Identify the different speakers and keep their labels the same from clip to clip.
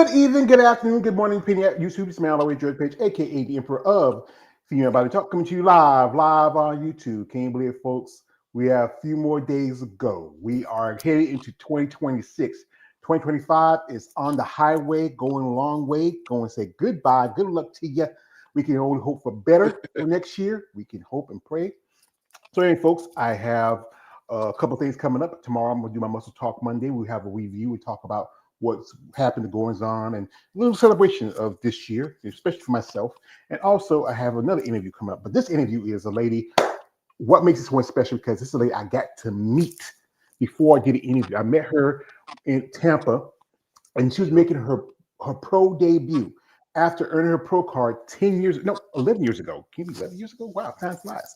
Speaker 1: Good evening, good afternoon, good morning, depending at YouTube. It's Mal Away George Page, aka the Emperor of Female Body Talk, coming to you live on YouTube. Can you believe it, folks? We have a few more days to go. We are headed into 2026. 2025 is on the highway, going a long way. Going to say goodbye. Good luck to you. We can only hope for better for next year. We can hope and pray. So, anyway, folks, I have a couple things coming up. Tomorrow, I'm going to do my Muscle Talk Monday. We have a review. We talk about what's happened, goings on, and a little celebration of this year, especially for myself. And also, I have another interview coming up. But this interview is a lady. What makes this one special? Because this is a lady I got to meet before I did the interview. I met her in Tampa, and she was making her pro debut after earning her pro card 10 years, no, 11 years ago. Can you be 11 years ago? Wow, time flies.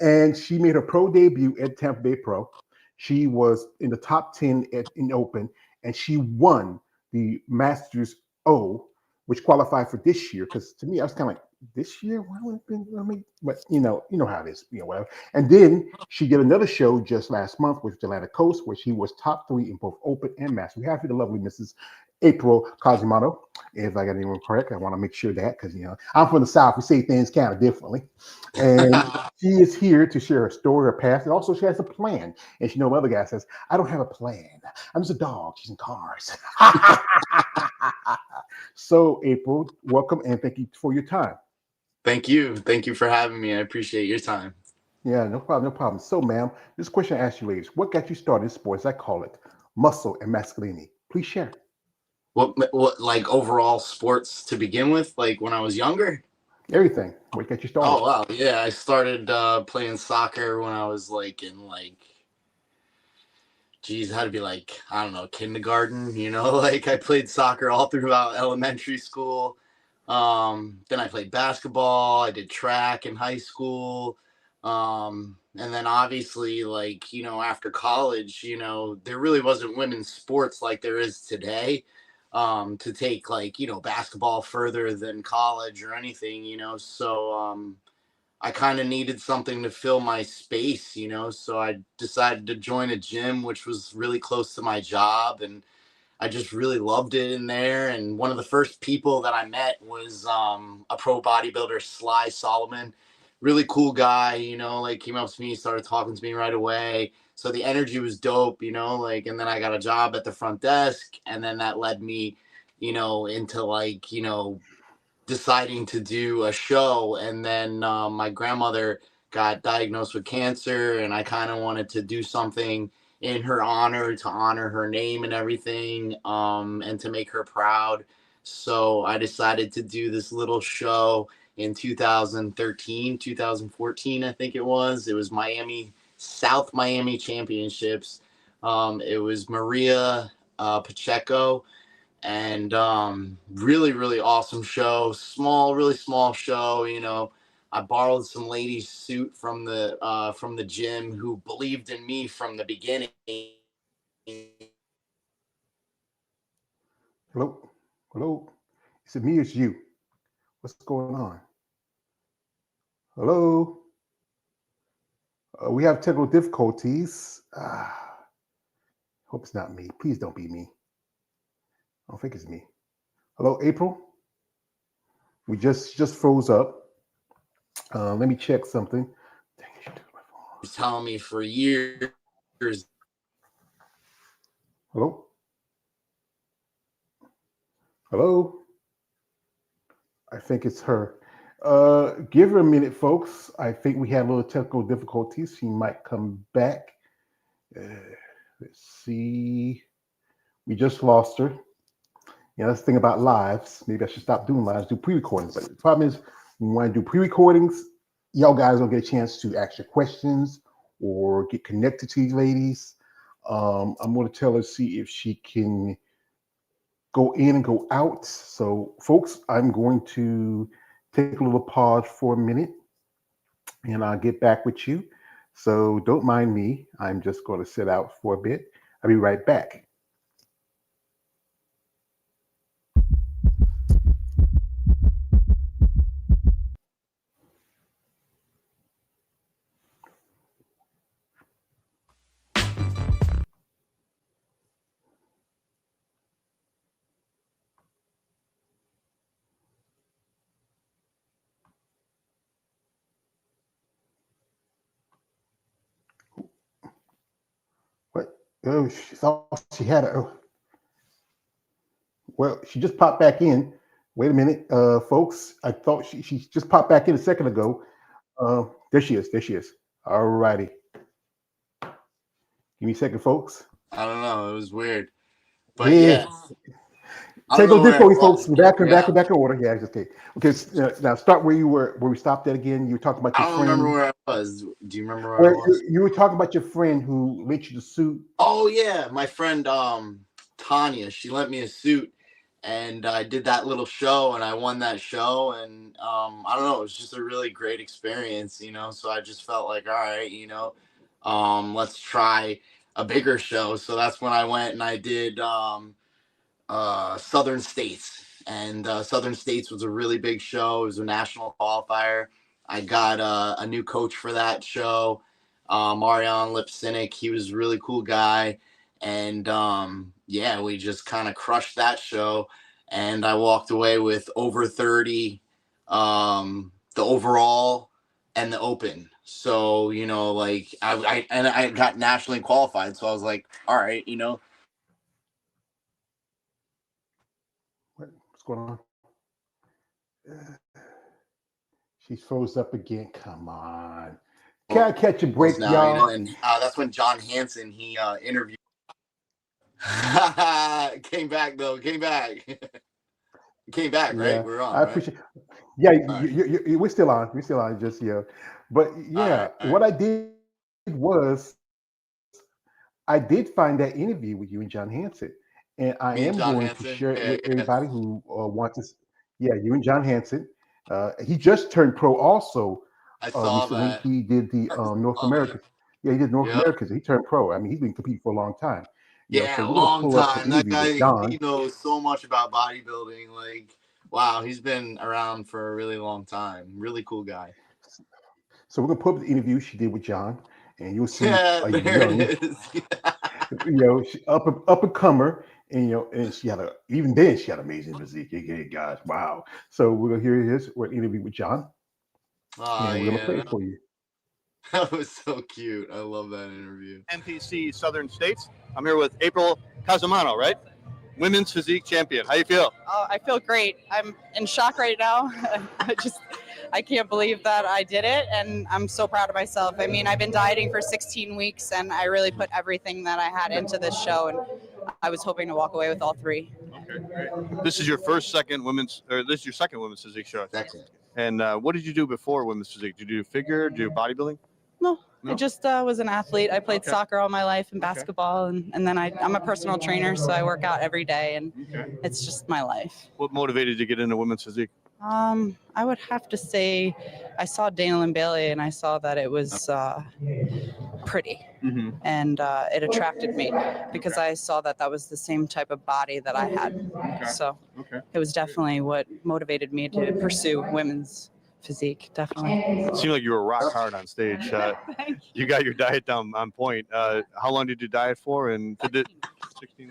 Speaker 1: And she made her pro debut at Tampa Bay Pro. She was in the top 10 in Open, and she won the Masters O, which qualified for this year. Because to me, I was kind of like, this year? Why would it been? I mean, but you know how it is, whatever. And then she did another show just last month with Atlantic Coast, where she was top 3 in both Open and Masters. We have here the lovely Mrs. Aprl Cosimano. If I got anyone correct, I want to make sure that because I'm from the South, we say things kind of differently. And she is here to share her story, her past, and also she has a plan. And she know what other guy says, I don't have a plan. I'm just a dog chasing cars. So, April, welcome and thank you for your time.
Speaker 2: Thank you. Thank you for having me. I appreciate your time.
Speaker 1: Yeah, no problem, no problem. So, ma'am, this question I ask you ladies, what got you started in sports? I call it muscle and masculinity. Please share.
Speaker 2: What like overall sports to begin with, like when I was younger?
Speaker 1: Everything. What got you started?
Speaker 2: Oh wow, yeah. I started playing soccer when I was like in geez, how to be like, I don't know, kindergarten, like I played soccer all throughout elementary school. Then I played basketball, I did track in high school. And then obviously after college, there really wasn't women's sports like there is today. To take basketball further than college or anything, so I kind of needed something to fill my space, so I decided to join a gym, which was really close to my job. And I just really loved it in there. And one of the first people that I met was a pro bodybuilder, Sly Solomon. Really cool guy, came up to me, started talking to me right away. So the energy was dope, and then I got a job at the front desk. And then that led me, into deciding to do a show. And then my grandmother got diagnosed with cancer, and I kind of wanted to do something in her honor, to honor her name and everything, and to make her proud. So I decided to do this little show in 2013, 2014, I think it was. It was South Miami Championships. It was Maria Pacheco, and really really awesome show, really small show. I borrowed some lady's suit from the gym who believed in me from the beginning.
Speaker 1: Hello? Hello? Is it me or it's you? What's going on? Hello? We have technical difficulties. Hope it's not me. Please don't be me. I don't think it's me. Hello, April? We just froze up. Let me check something. Dang, she took my phone.
Speaker 2: Was telling me for years.
Speaker 1: Hello? Hello? I think it's her. Give her a minute, folks. I think we had a little technical difficulties. She might come back. Uh, let's see. We just lost her. That's the thing about lives. Maybe I should stop doing lives, do pre-recordings. But the problem is, when I do pre-recordings, y'all guys don't get a chance to ask your questions or get connected to these ladies. I'm going to tell her, see if she can go in and go out. So, folks, I'm going to take a little pause for a minute and I'll get back with you. So, don't mind me. I'm just going to sit out for a bit. I'll be right back. Oh, she thought she had a. Well, she just popped back in. Wait a minute, folks. I thought she just popped back in a second ago. There she is. There she is. All righty. Give me a second, folks.
Speaker 2: I don't know. It was weird, but
Speaker 1: Yeah.
Speaker 2: yeah, I don't know
Speaker 1: Technical
Speaker 2: where I
Speaker 1: difficulties, folks.
Speaker 2: was.
Speaker 1: We're back and back
Speaker 2: Yeah,
Speaker 1: and back in order. Yeah, just okay. Okay, now start where you were, where we stopped at again. You were talking about
Speaker 2: I
Speaker 1: your
Speaker 2: don't remember
Speaker 1: friend.
Speaker 2: where I was. Do you remember where I
Speaker 1: Well,
Speaker 2: was?
Speaker 1: you were talking about your friend who lent you the suit.
Speaker 2: Oh yeah, my friend Tanya. She lent me a suit, and I did that little show, and I won that show, and I don't know. It was just a really great experience, you know. So I just felt like, all right, you know, let's try a bigger show. So that's when I went and I did Southern States, and Southern States was a really big show. It was a national qualifier. I got a new coach for that show, Marion Lipsinick. He was a really cool guy, and yeah, we just kind of crushed that show. And I walked away with over 30, the overall and the open. So you know, like I got nationally qualified. So I was like, all right, you know.
Speaker 1: What's going on? She's froze up again. Come on. Can I catch a break,
Speaker 2: Now, you know,
Speaker 1: y'all?
Speaker 2: and that's when John Hansen he interviewed. Came back though, came back, came back. Right,
Speaker 1: Yeah,
Speaker 2: we're on,
Speaker 1: I
Speaker 2: right?
Speaker 1: appreciate. Yeah,
Speaker 2: All right,
Speaker 1: we're still on. We're still on. Just yeah, but
Speaker 2: all
Speaker 1: yeah,
Speaker 2: right, all right.
Speaker 1: what I did was I did find that interview with you and John Hanson, and I
Speaker 2: Me and
Speaker 1: am
Speaker 2: John
Speaker 1: going to
Speaker 2: Hansen.
Speaker 1: share it
Speaker 2: Yeah,
Speaker 1: with
Speaker 2: yeah.
Speaker 1: everybody who wants to. Yeah, you and John Hanson. He just turned pro also
Speaker 2: I saw
Speaker 1: recently.
Speaker 2: that.
Speaker 1: He did the
Speaker 2: I
Speaker 1: North
Speaker 2: saw that.
Speaker 1: Americas. Yeah, he did North
Speaker 2: Yep.
Speaker 1: Americas. He turned pro. I mean, he's been competing for a long time. So
Speaker 2: Yeah,
Speaker 1: we're gonna
Speaker 2: long
Speaker 1: pull up the
Speaker 2: time. That
Speaker 1: interview with
Speaker 2: guy, he
Speaker 1: John.
Speaker 2: knows so much about bodybuilding. Like, wow, he's been around for a really long time. Really cool guy.
Speaker 1: So we're gonna pull up the interview she did with John, and you'll see
Speaker 2: Yeah,
Speaker 1: a
Speaker 2: there it
Speaker 1: young,
Speaker 2: is.
Speaker 1: up and comer, and and she had even then she had amazing physique. Yeah, guys, wow. So we're gonna hear his interview with John,
Speaker 2: Oh
Speaker 1: and we're gonna
Speaker 2: yeah,
Speaker 1: play it for you.
Speaker 2: that was so cute. I love that interview.
Speaker 3: NPC Southern States. I'm here with April Cosimano, right? Women's physique champion. How you feel?
Speaker 4: Oh, I feel great. I'm in shock right now. I can't believe that I did it, and I'm so proud of myself. I mean, I've been dieting for 16 weeks, and I really put everything that I had into this show, and I was hoping to walk away with all three.
Speaker 3: Okay, great. This is your second women's physique show.
Speaker 2: Second.
Speaker 3: And what did you do before women's physique? Did you do figure? Did you do bodybuilding?
Speaker 4: No,
Speaker 3: No?
Speaker 4: I just was an athlete. I played
Speaker 3: Okay.
Speaker 4: soccer all my life and basketball, and then I'm a personal trainer, so I work out every day, and it's just my life.
Speaker 3: What motivated you to get into women's physique?
Speaker 4: I would have to say I saw Dana Lynn Bailey, and I saw that it was pretty, and it attracted me because I saw that that was the same type of body that I had. So it was definitely what motivated me to pursue women's physique, definitely.
Speaker 3: It seemed like you were rock hard on stage. You got your diet down on point. How long did you diet for? And did 16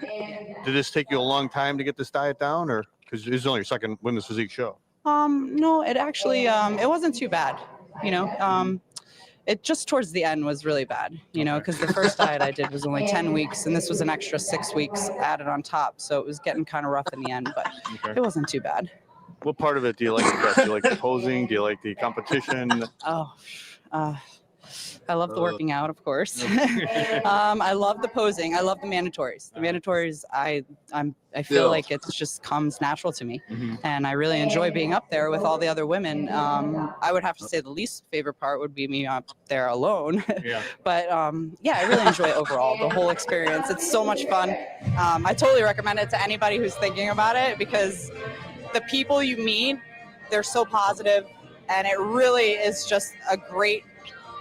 Speaker 3: did this take you a long time to get this diet down, or because this is only your second women's physique show?
Speaker 4: No, it actually it wasn't too bad. It just towards the end was really bad, because the first diet I did was only 10 weeks, and this was an extra 6 weeks added on top. So it was getting kind of rough in the end, but it wasn't too bad.
Speaker 3: What part of it do you like the best? Do you like the posing? Do you like the competition?
Speaker 4: Oh, I love the working out, of course. I love the posing. I love the mandatories. The mandatories, I feel like it just comes natural to me, and I really enjoy being up there with all the other women. I would have to say the least favorite part would be me up there alone. But yeah, I really enjoy overall the whole experience. It's so much fun. I totally recommend it to anybody who's thinking about it, because the people you meet, they're so positive, and it really is just a great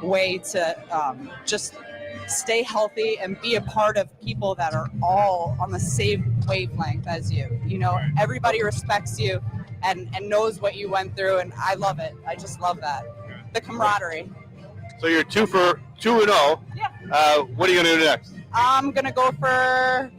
Speaker 4: way to just stay healthy and be a part of people that are all on the same wavelength as you. Everybody respects you and knows what you went through, and I love it. I just love that. The camaraderie.
Speaker 3: So you're 2-0. Yeah. What are you gonna do next?
Speaker 4: I'm gonna go for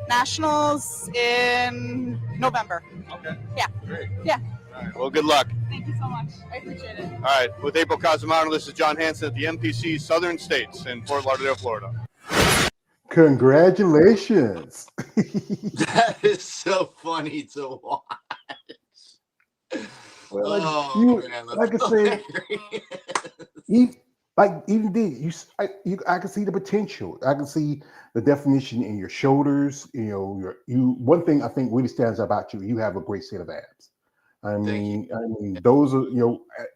Speaker 4: nationals in November.
Speaker 3: Okay.
Speaker 4: Yeah.
Speaker 3: Great.
Speaker 4: Yeah.
Speaker 3: All right. Well, good luck.
Speaker 4: Thank you so much. I appreciate it.
Speaker 3: All right. With Aprl Cosimano, this is John Hansen at the NPC Southern States in Fort Lauderdale, Florida.
Speaker 1: Congratulations.
Speaker 2: That is so funny to watch.
Speaker 1: Well,
Speaker 2: Oh man,
Speaker 1: like I
Speaker 2: that's
Speaker 1: say,
Speaker 2: hilarious.
Speaker 1: you even did I can see the potential. I can see the definition in your shoulders. You know, you one thing I think really stands out about you. You have a great set of abs.
Speaker 2: Thank you.
Speaker 1: I mean, those are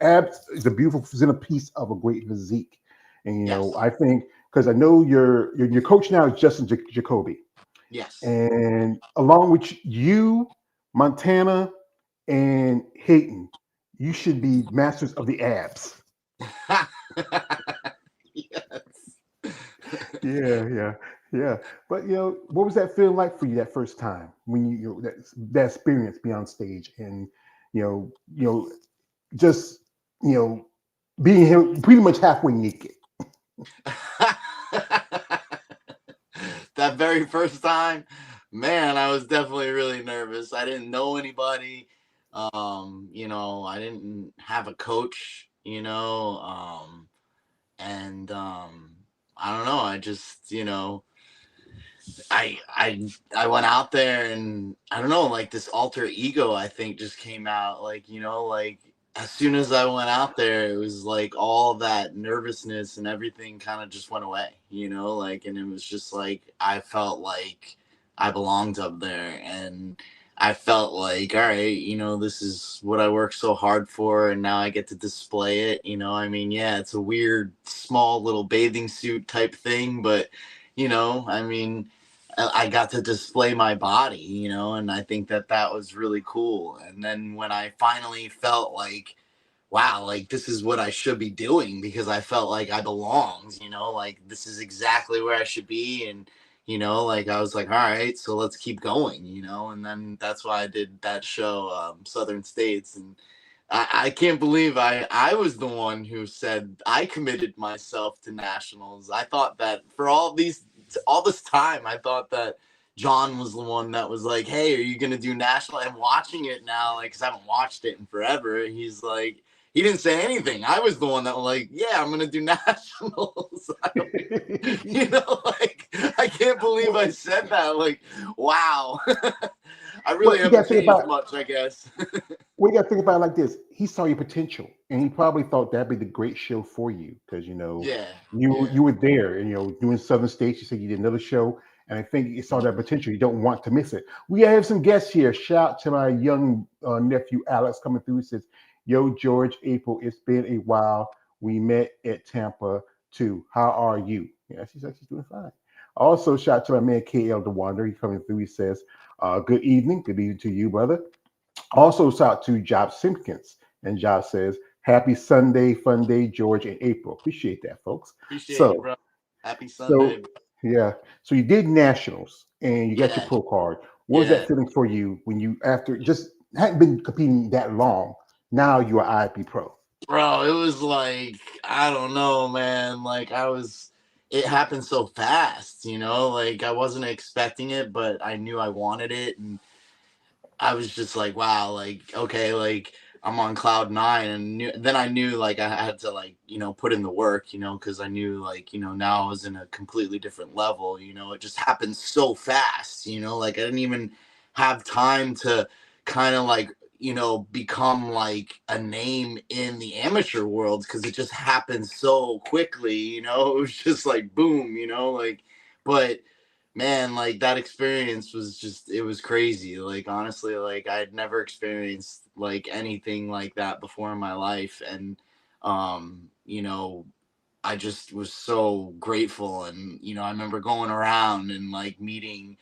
Speaker 1: abs is a beautiful centerpiece of a great physique. And
Speaker 2: Yes.
Speaker 1: I think because I know your coach now is Justin Jacoby,
Speaker 2: Yes.
Speaker 1: and along with you, Montana, and Hayton, you should be masters of the abs.
Speaker 2: Yes.
Speaker 1: Yeah, yeah. But what was that feeling like for you that first time when that experience beyond stage and just you know being here pretty much halfway naked.
Speaker 2: That very first time, man, I was definitely really nervous. I didn't know anybody. I didn't have a coach, and I don't know. I just, I went out there and I don't know, like this alter ego I think just came out, like like as soon as I went out there it was like all that nervousness and everything kind of just went away, like, and it was just like I felt like I belonged up there, and I felt like, all right, this is what I worked so hard for and now I get to display it. I mean, yeah, it's a weird small little bathing suit type thing, but I mean, I got to display my body, and I think that was really cool. And then when I finally felt like, wow, like this is what I should be doing because I felt like I belonged, like this is exactly where I should be. And, like I was like, all right, so let's keep going, and then that's why I did that show, Southern States. And I can't believe I was the one who said I committed myself to nationals. I thought that for all this time, I thought that John was the one that was like, "Hey, are you gonna do national?" And watching it now, like, cause I haven't watched it in forever, he's like, he didn't say anything. I was the one that was like, "Yeah, I'm gonna do nationals." Like I can't believe I said that. Like, wow, I
Speaker 1: Well,
Speaker 2: really
Speaker 1: you got
Speaker 2: haven't
Speaker 1: to think
Speaker 2: changed
Speaker 1: about
Speaker 2: much, I guess.
Speaker 1: we got to think about it like this. He saw your potential, and he probably thought that'd be the great show for you because
Speaker 2: Yeah,
Speaker 1: you were there, and doing Southern States. You said you did another show, and I think he saw that potential. You don't want to miss it. We have some guests here. Shout out to my young nephew Alex coming through. He says, "Yo, George, April, it's been a while. We met at Tampa too. How are you?" Yeah, she's actually doing fine. Also, shout out to my man KL the Wander. He coming through. He says, "Good evening. Good evening to you, brother." Also, shout out to Job Simpkins. And Job says, "Happy Sunday, fun day, George and April." Appreciate that, folks.
Speaker 2: appreciate you,
Speaker 1: So,
Speaker 2: bro. Happy
Speaker 1: so
Speaker 2: Sunday.
Speaker 1: yeah. So you did nationals and you got your
Speaker 2: Yeah,
Speaker 1: pro card. What was that
Speaker 2: yeah.
Speaker 1: feeling for you when you, after just hadn't been competing that long, now you are IFB Pro?
Speaker 2: Bro, it was like, I don't know, man. Like it happened so fast, like I wasn't expecting it, but I knew I wanted it. And I was just like, wow, like, okay, like I'm on cloud nine. And then I knew like I had to like, put in the work, because I knew like, now I was in a completely different level. It just happened so fast, like I didn't even have time to kind of like, become like a name in the amateur world because it just happened so quickly, it was just like boom, like, but man, like that experience was just, it was crazy. Like honestly, like I'd never experienced like anything like that before in my life. And I just was so grateful. And I remember going around and like meeting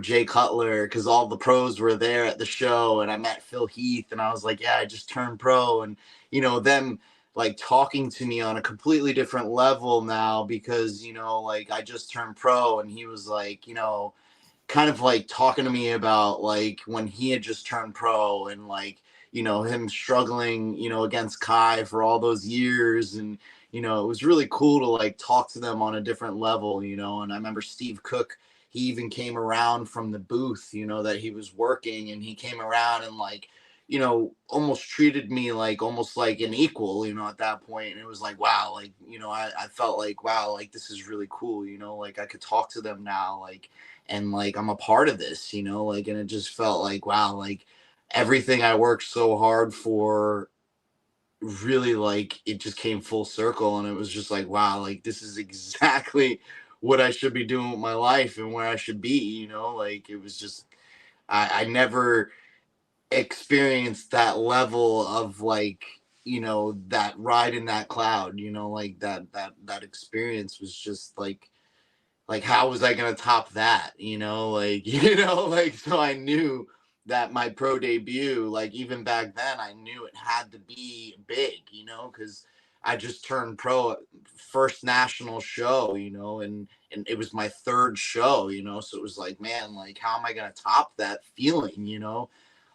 Speaker 2: Jay Cutler because all the pros were there at the show, and I met Phil Heath and I was like, yeah, I just turned pro. And them like talking to me on a completely different level now because like I just turned pro, and he was like, kind of like talking to me about like when he had just turned pro and like him struggling against Kai for all those years. And it was really cool to like talk to them on a different level. And I remember Steve Cook, he even came around from the booth that he was working, and he came around and like almost treated me like almost like an equal, at that point. And it was like, wow, like, I felt like, wow, like this is really cool, like I could talk to them now, like, and like I'm a part of this, like, and it just felt like, wow, like everything I worked so hard for really, like, it just came full circle. And it was just like, wow, like this is exactly what I should be doing with my life and where I should be, like it was just, I never experienced that level of like, that ride in that cloud, like that experience was just like how was I gonna top that? Like, like, so I knew that my pro debut, like even back then, I knew it had to be big, because I just turned pro at first national show, and it was my third show, so it was like, man, like how am I gonna top that feeling,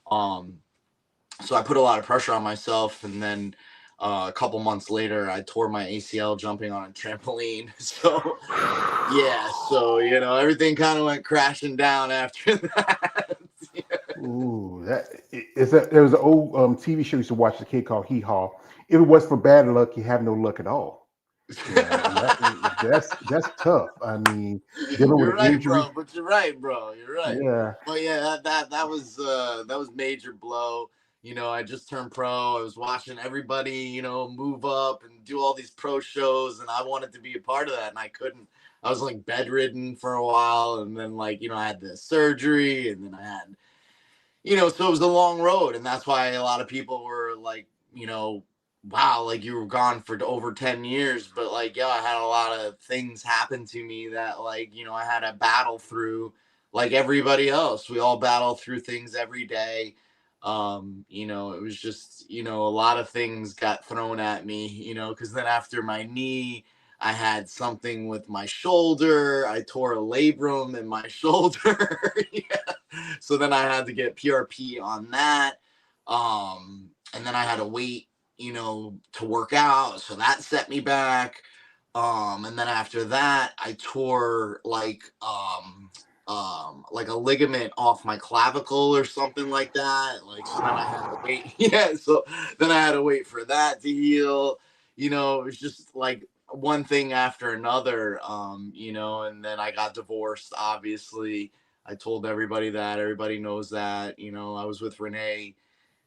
Speaker 2: Um, so I put a lot of pressure on myself, and then a couple months later, I tore my ACL jumping on a trampoline. So yeah, so everything kind of went crashing down after that. Yeah.
Speaker 1: Ooh, there was an old TV show I used to watch, the kid called Hee Haw. If it was for bad luck, you have no luck at all. That's tough. I mean, dealing with
Speaker 2: You're
Speaker 1: an
Speaker 2: right,
Speaker 1: injury.
Speaker 2: bro. But you're right, bro. You're right.
Speaker 1: Yeah.
Speaker 2: But yeah, that was major blow. I just turned pro. I was watching everybody, move up and do all these pro shows, and I wanted to be a part of that, and I couldn't. I was like bedridden for a while, and then like I had the surgery, and then I had, so it was a long road, and that's why a lot of people were like, wow, like you were gone for over 10 years. But like, yeah, I had a lot of things happen to me that like, I had to battle through like everybody else. We all battle through things every day. It was just, a lot of things got thrown at me, because then after my knee, I had something with my shoulder. I tore a labrum in my shoulder. Yeah. So then I had to get PRP on that. And then I had to wait, to work out. So that set me back. And then after that, I tore like a ligament off my clavicle or something like that. Like, so then I had to wait. Yeah. So then I had to wait for that to heal. It was just like one thing after another. And then I got divorced, obviously. I told everybody that. Everybody knows that. I was with Renee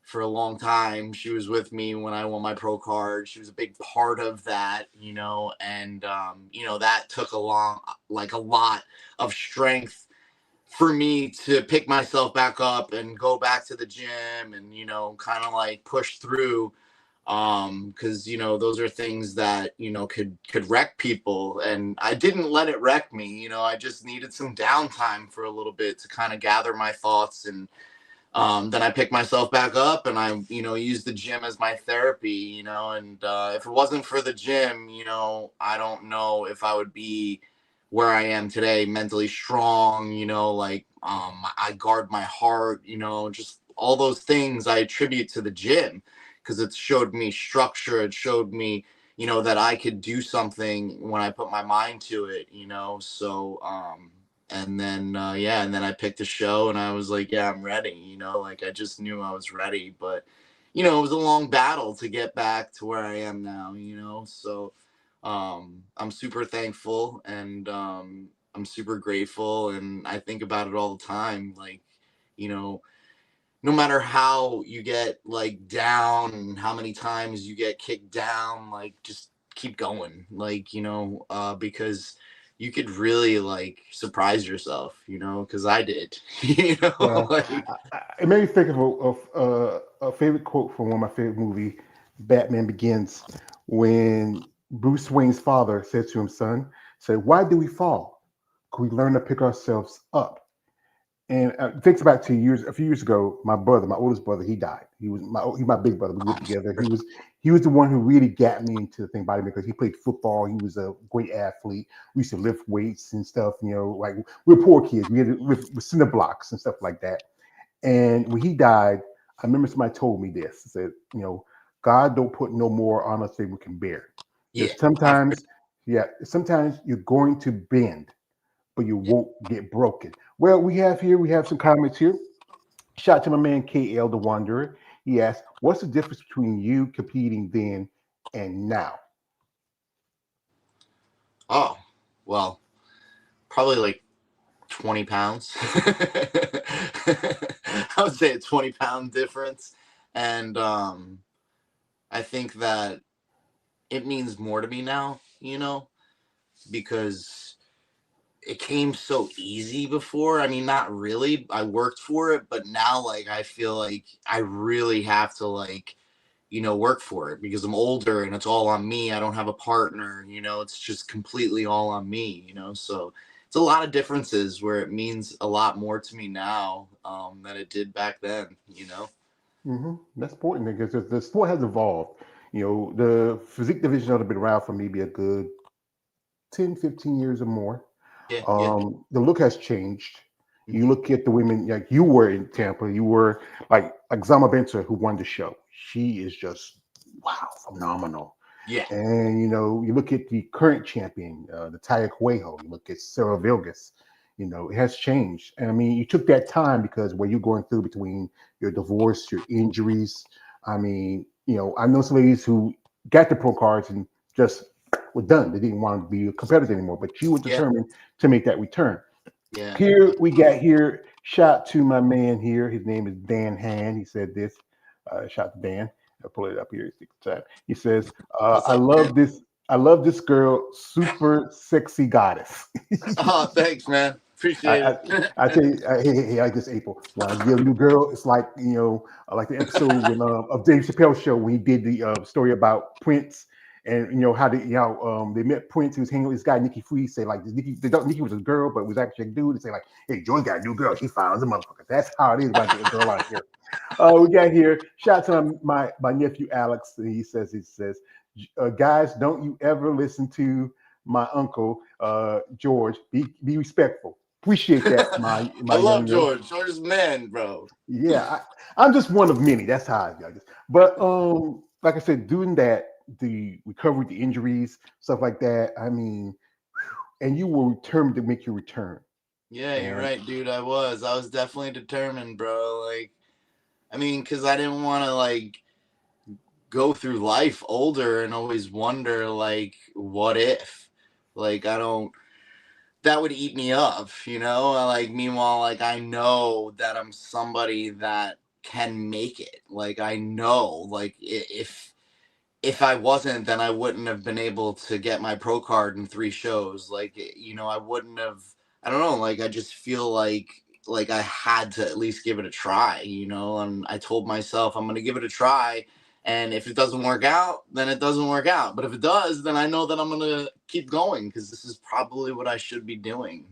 Speaker 2: for a long time. She was with me when I won my pro card. She was a big part of that, and that took a lot of strength for me to pick myself back up and go back to the gym and, kind of like push through. Because those are things that could wreck people, and I didn't let it wreck me. I just needed some downtime for a little bit to kind of gather my thoughts. And then I picked myself back up, and I used the gym as my therapy. And if it wasn't for the gym, I don't know if I would be where I am today, mentally strong. Like I guard my heart. Just all those things I attribute to the gym, because it showed me structure. It showed me that I could do something when I put my mind to it. So and then and then I picked a show, and I was like, yeah, I'm ready. Like I just knew I was ready. But it was a long battle to get back to where I am now. So I'm super thankful, and I'm super grateful, and I think about it all the time. Like, no matter how you get like down and how many times you get kicked down, like just keep going. Like, because you could really like surprise yourself, because I did.
Speaker 1: Well,
Speaker 2: Like,
Speaker 1: it made me think of a favorite quote from one of my favorite movie, Batman Begins, when Bruce Wayne's father said to him, "Son, said, why do we fall? Can we learn to pick ourselves up?" And thinks back to a few years ago, my brother, my oldest brother, he died. He's my big brother. We grew up together. He was the one who really got me into the thing bodybuilding, because he played football. He was a great athlete. We used to lift weights and stuff. Like we're poor kids. We had to lift with cinder blocks and stuff like that. And when he died, I remember somebody told me this. He said, God don't put no more on us than we can bear.
Speaker 2: yeah,
Speaker 1: There's sometimes you're going to bend, but you won't get broken. Well, we have some comments here. Shout out to my man KL the Wanderer. He asked, "What's the difference between you competing then and now?"
Speaker 2: Oh, well, probably like 20 pounds. I would say a 20-pound difference. And I think that it means more to me now, because it came so easy before. I mean, not really. I worked for it, but now, like, I feel like I really have to, like, work for it because I'm older and it's all on me. I don't have a partner, it's just completely all on me, so it's a lot of differences where it means a lot more to me now than it did back then.
Speaker 1: That's important because the sport has evolved. The physique division has been around for maybe a good 10, 15 years or more.
Speaker 2: Yeah, yeah.
Speaker 1: The look has changed. You
Speaker 2: Mhm.
Speaker 1: look at the women like you were in Tampa. You were like Zama Benter, who won the show. She is just wow, phenomenal.
Speaker 2: Yeah,
Speaker 1: And you look at the current champion, the Taya Cuejo. You look at Sarah Vilgas. It has changed. And I mean, you took that time because what you're going through between your divorce, your injuries. I mean, I know some ladies who got the pro cards and just were done. They didn't want to be a competitor anymore. But you were
Speaker 2: yeah,
Speaker 1: determined to make that return.
Speaker 2: yeah.
Speaker 1: Here we got here. Shout to my man here. His name is Dan Han. He said this. Shout to Dan. I'll pull it up here. He says,
Speaker 2: What's
Speaker 1: "I
Speaker 2: up, man?
Speaker 1: love this. I love this girl. Super sexy goddess."
Speaker 2: Oh, thanks, man.
Speaker 1: I,
Speaker 2: Appreciate
Speaker 1: I,
Speaker 2: it.
Speaker 1: I tell you, hey, I like this April. When I get a new girl, it's like like the episode when of Dave Chappelle show when he did the story about Prince and how they met Prince. He was hanging with this guy Nikki Free. Say like Nikki was a girl, but was actually a dude. And say like, hey, Joy got a new girl. She found a motherfucker. That's how it is when I get a girl out here. We got here. Shout out to my nephew Alex. He says, guys, don't you ever listen to my uncle George. Be respectful. Appreciate that,
Speaker 2: I
Speaker 1: my
Speaker 2: love
Speaker 1: young yo.
Speaker 2: George. George is man, bro.
Speaker 1: Yeah, I'm just one of many. That's how I guess. But like I said, doing that, the recovery, the injuries, stuff like that. I mean, and you were determined to make your return.
Speaker 2: Yeah, you're
Speaker 1: And
Speaker 2: right, dude. I was definitely determined, bro. Like, I mean, because I didn't want to, like, go through life older and always wonder, like, what if? Like, I don't, that would eat me up, Like, meanwhile, like, I know that I'm somebody that can make it. Like, I know, like, if I wasn't, then I wouldn't have been able to get my pro card in 3 shows. Like, I wouldn't have. I don't know. Like, I just feel like I had to at least give it a try. And I told myself I'm gonna give it a try. And if it doesn't work out, then it doesn't work out. But if it does, then I know that I'm gonna keep going because this is probably what I should be doing.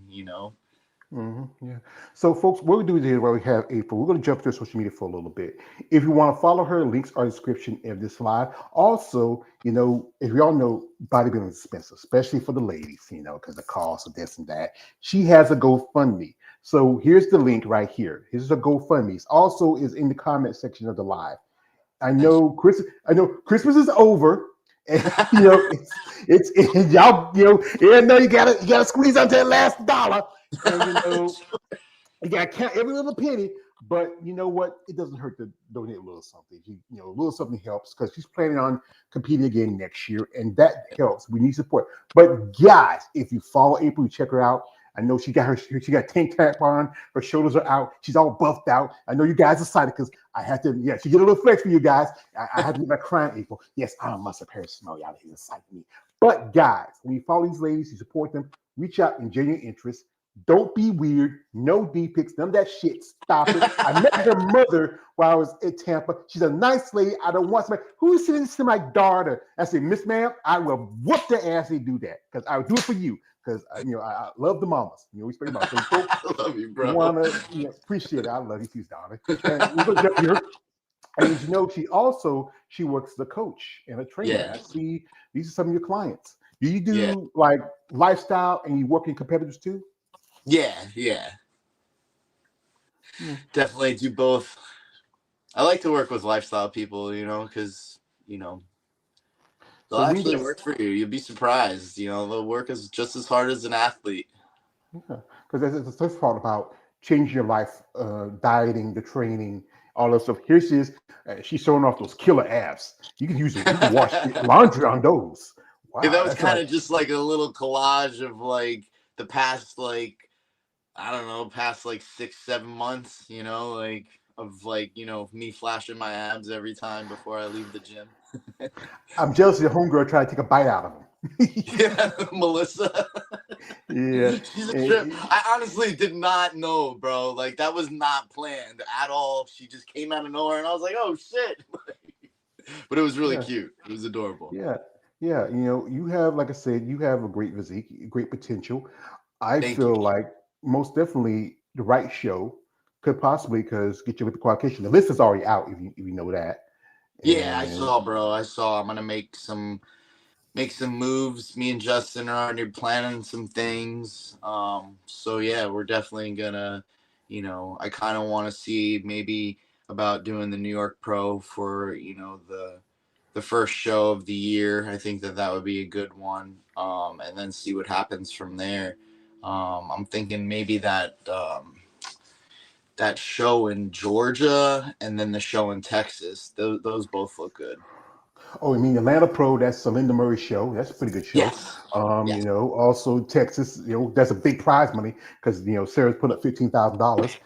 Speaker 1: yeah. So, folks, what we do is where we have April. We're going to jump through social media for a little bit. If you want to follow her, links are in the description of this live. Also, if you all know, bodybuilding is expensive, especially for the ladies, because the cost of this and that. She has a GoFundMe. So here's the link right here. Here's a GoFundMe. It also is in the comment section of the live. I
Speaker 2: Thanks.
Speaker 1: know Christmas is over. And, it's y'all, you gotta squeeze out that last dollar. And you gotta count every little penny. But you know what? It doesn't hurt to donate a little something. A little something helps because she's planning on competing again next year, and that helps. We need support. But guys, if you follow April, you check her out. I know she got tank top on, her shoulders are out, she's all buffed out. I know you guys are excited because I had to, she get a little flex for you guys. I had to get my crying April. Yes, I must have smell y'all. He's excited me. But guys, when you follow these ladies, you support them, reach out in genuine interest. Don't be weird. No D pics. None of that shit. Stop it. I met her mother while I was in Tampa. She's a nice lady. I don't want somebody who's sitting to my daughter. I say, Miss Ma'am, I will whoop their ass if they do that because I will do it for you because I love the mamas. Respect them. So folks,
Speaker 2: I love you, bro.
Speaker 1: want to appreciate it. I love you too, darling. And we're gonna jump here. And she works as a coach and a trainer.
Speaker 2: Yeah.
Speaker 1: I see these are some of your clients. Do you do
Speaker 2: Yeah.
Speaker 1: like lifestyle and you work in competitors too?
Speaker 2: Yeah. Definitely do both. I like to work with lifestyle people, because, they'll
Speaker 1: So
Speaker 2: actually work for you. You'll be surprised. They'll work as just as hard as an athlete.
Speaker 1: because that's the first part about changing your life, dieting, the training. all that stuff. Here she is. She's showing off those killer abs. You can wash laundry on those. Wow,
Speaker 2: Yeah, that was
Speaker 1: that's
Speaker 2: kind
Speaker 1: like
Speaker 2: of just like a little collage of like the past, like, I don't know, past like 6-7 months, you know, like of like, you know, me flashing my abs every time before I leave the gym.
Speaker 1: I'm jealous of your homegirl trying to take a bite out of him.
Speaker 2: Yeah, Melissa.
Speaker 1: Yeah.
Speaker 2: She's a trip. I honestly did not know, bro. Like that was not planned at all. She just came out of nowhere and I was like, oh shit. But it was really
Speaker 1: Yeah.
Speaker 2: cute. It was adorable.
Speaker 1: Yeah. Yeah. You know, you have, like I said, you have a great physique, great potential. I
Speaker 2: Thank
Speaker 1: feel
Speaker 2: you.
Speaker 1: like most definitely the right show could possibly because get you with the qualification. The list is already out if you know that.
Speaker 2: Yeah, I
Speaker 1: And
Speaker 2: saw, bro. I saw. I'm gonna make some moves. Me and Justin are already planning some things. So yeah, we're definitely gonna, you know, I kind of want to see maybe about doing the New York Pro for, you know, the first show of the year. I think that that would be a good one. And then see what happens from there. I'm thinking maybe that that show in Georgia and then the show in Texas. Those both look good.
Speaker 1: oh, I mean Atlanta Pro, that's Linda Murray's show. That's a pretty good show.
Speaker 2: Yes.
Speaker 1: You know, also Texas, you know, that's a big prize money because you know Sarah's put up $15,000.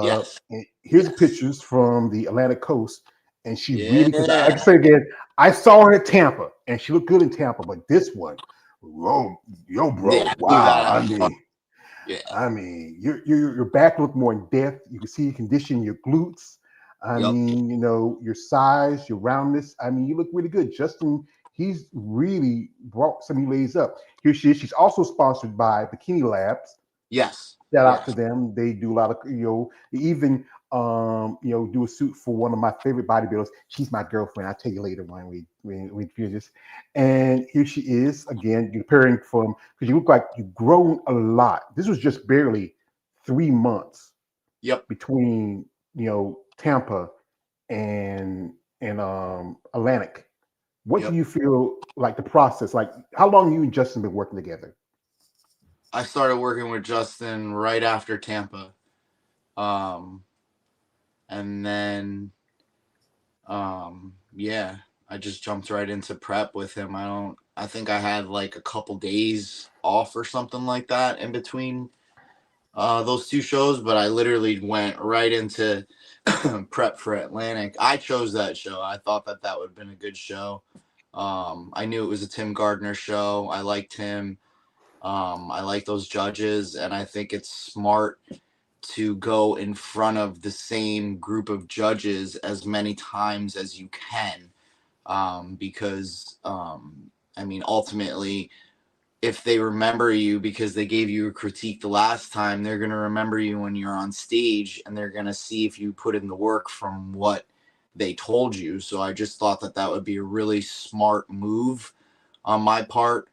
Speaker 2: Yes.
Speaker 1: And here's
Speaker 2: Yes.
Speaker 1: pictures from the Atlantic coast, and she really, because like I
Speaker 2: Yeah.
Speaker 1: said again, I saw her at Tampa, and she looked good in Tampa, but this one, whoa, yo, bro,
Speaker 2: Yeah. I blew
Speaker 1: wow.
Speaker 2: that out of the park. Yeah.
Speaker 1: I mean, your back look more in depth. You can see you condition your glutes. I
Speaker 2: Yep.
Speaker 1: mean, you know, your size, your roundness. I mean, you look really good. Justin, he's really brought some lays up. Here she is. She's also sponsored by Bikini Labs.
Speaker 2: Yes.
Speaker 1: Shout out
Speaker 2: Yes.
Speaker 1: to them. They do a lot of, you know, they even you know, do a suit for one of my favorite bodybuilders. She's my girlfriend. I'll tell you later when we do this. And here she is again, comparing from because you look like you've grown a lot. This was just barely 3 months
Speaker 2: Yep.
Speaker 1: between, you know, Tampa and Atlantic. What do
Speaker 2: Yep.
Speaker 1: you feel like the process? Like how long you and Justin been working together?
Speaker 2: I started working with Justin right after Tampa. And then yeah, I just jumped right into prep with him. I think I had like a couple days off or something like that in between those two shows, but I literally went right into prep for Atlantic. I chose that show. I thought that that would have been a good show. I knew it was a Tim Gardner show. I liked him. I like those judges, and I think it's smart to go in front of the same group of judges as many times as you can, because I mean, ultimately, if they remember you because they gave you a critique the last time, they're going to remember you when you're on stage, and they're going to see if you put in the work from what they told you. So I just thought that that would be a really smart move on my part,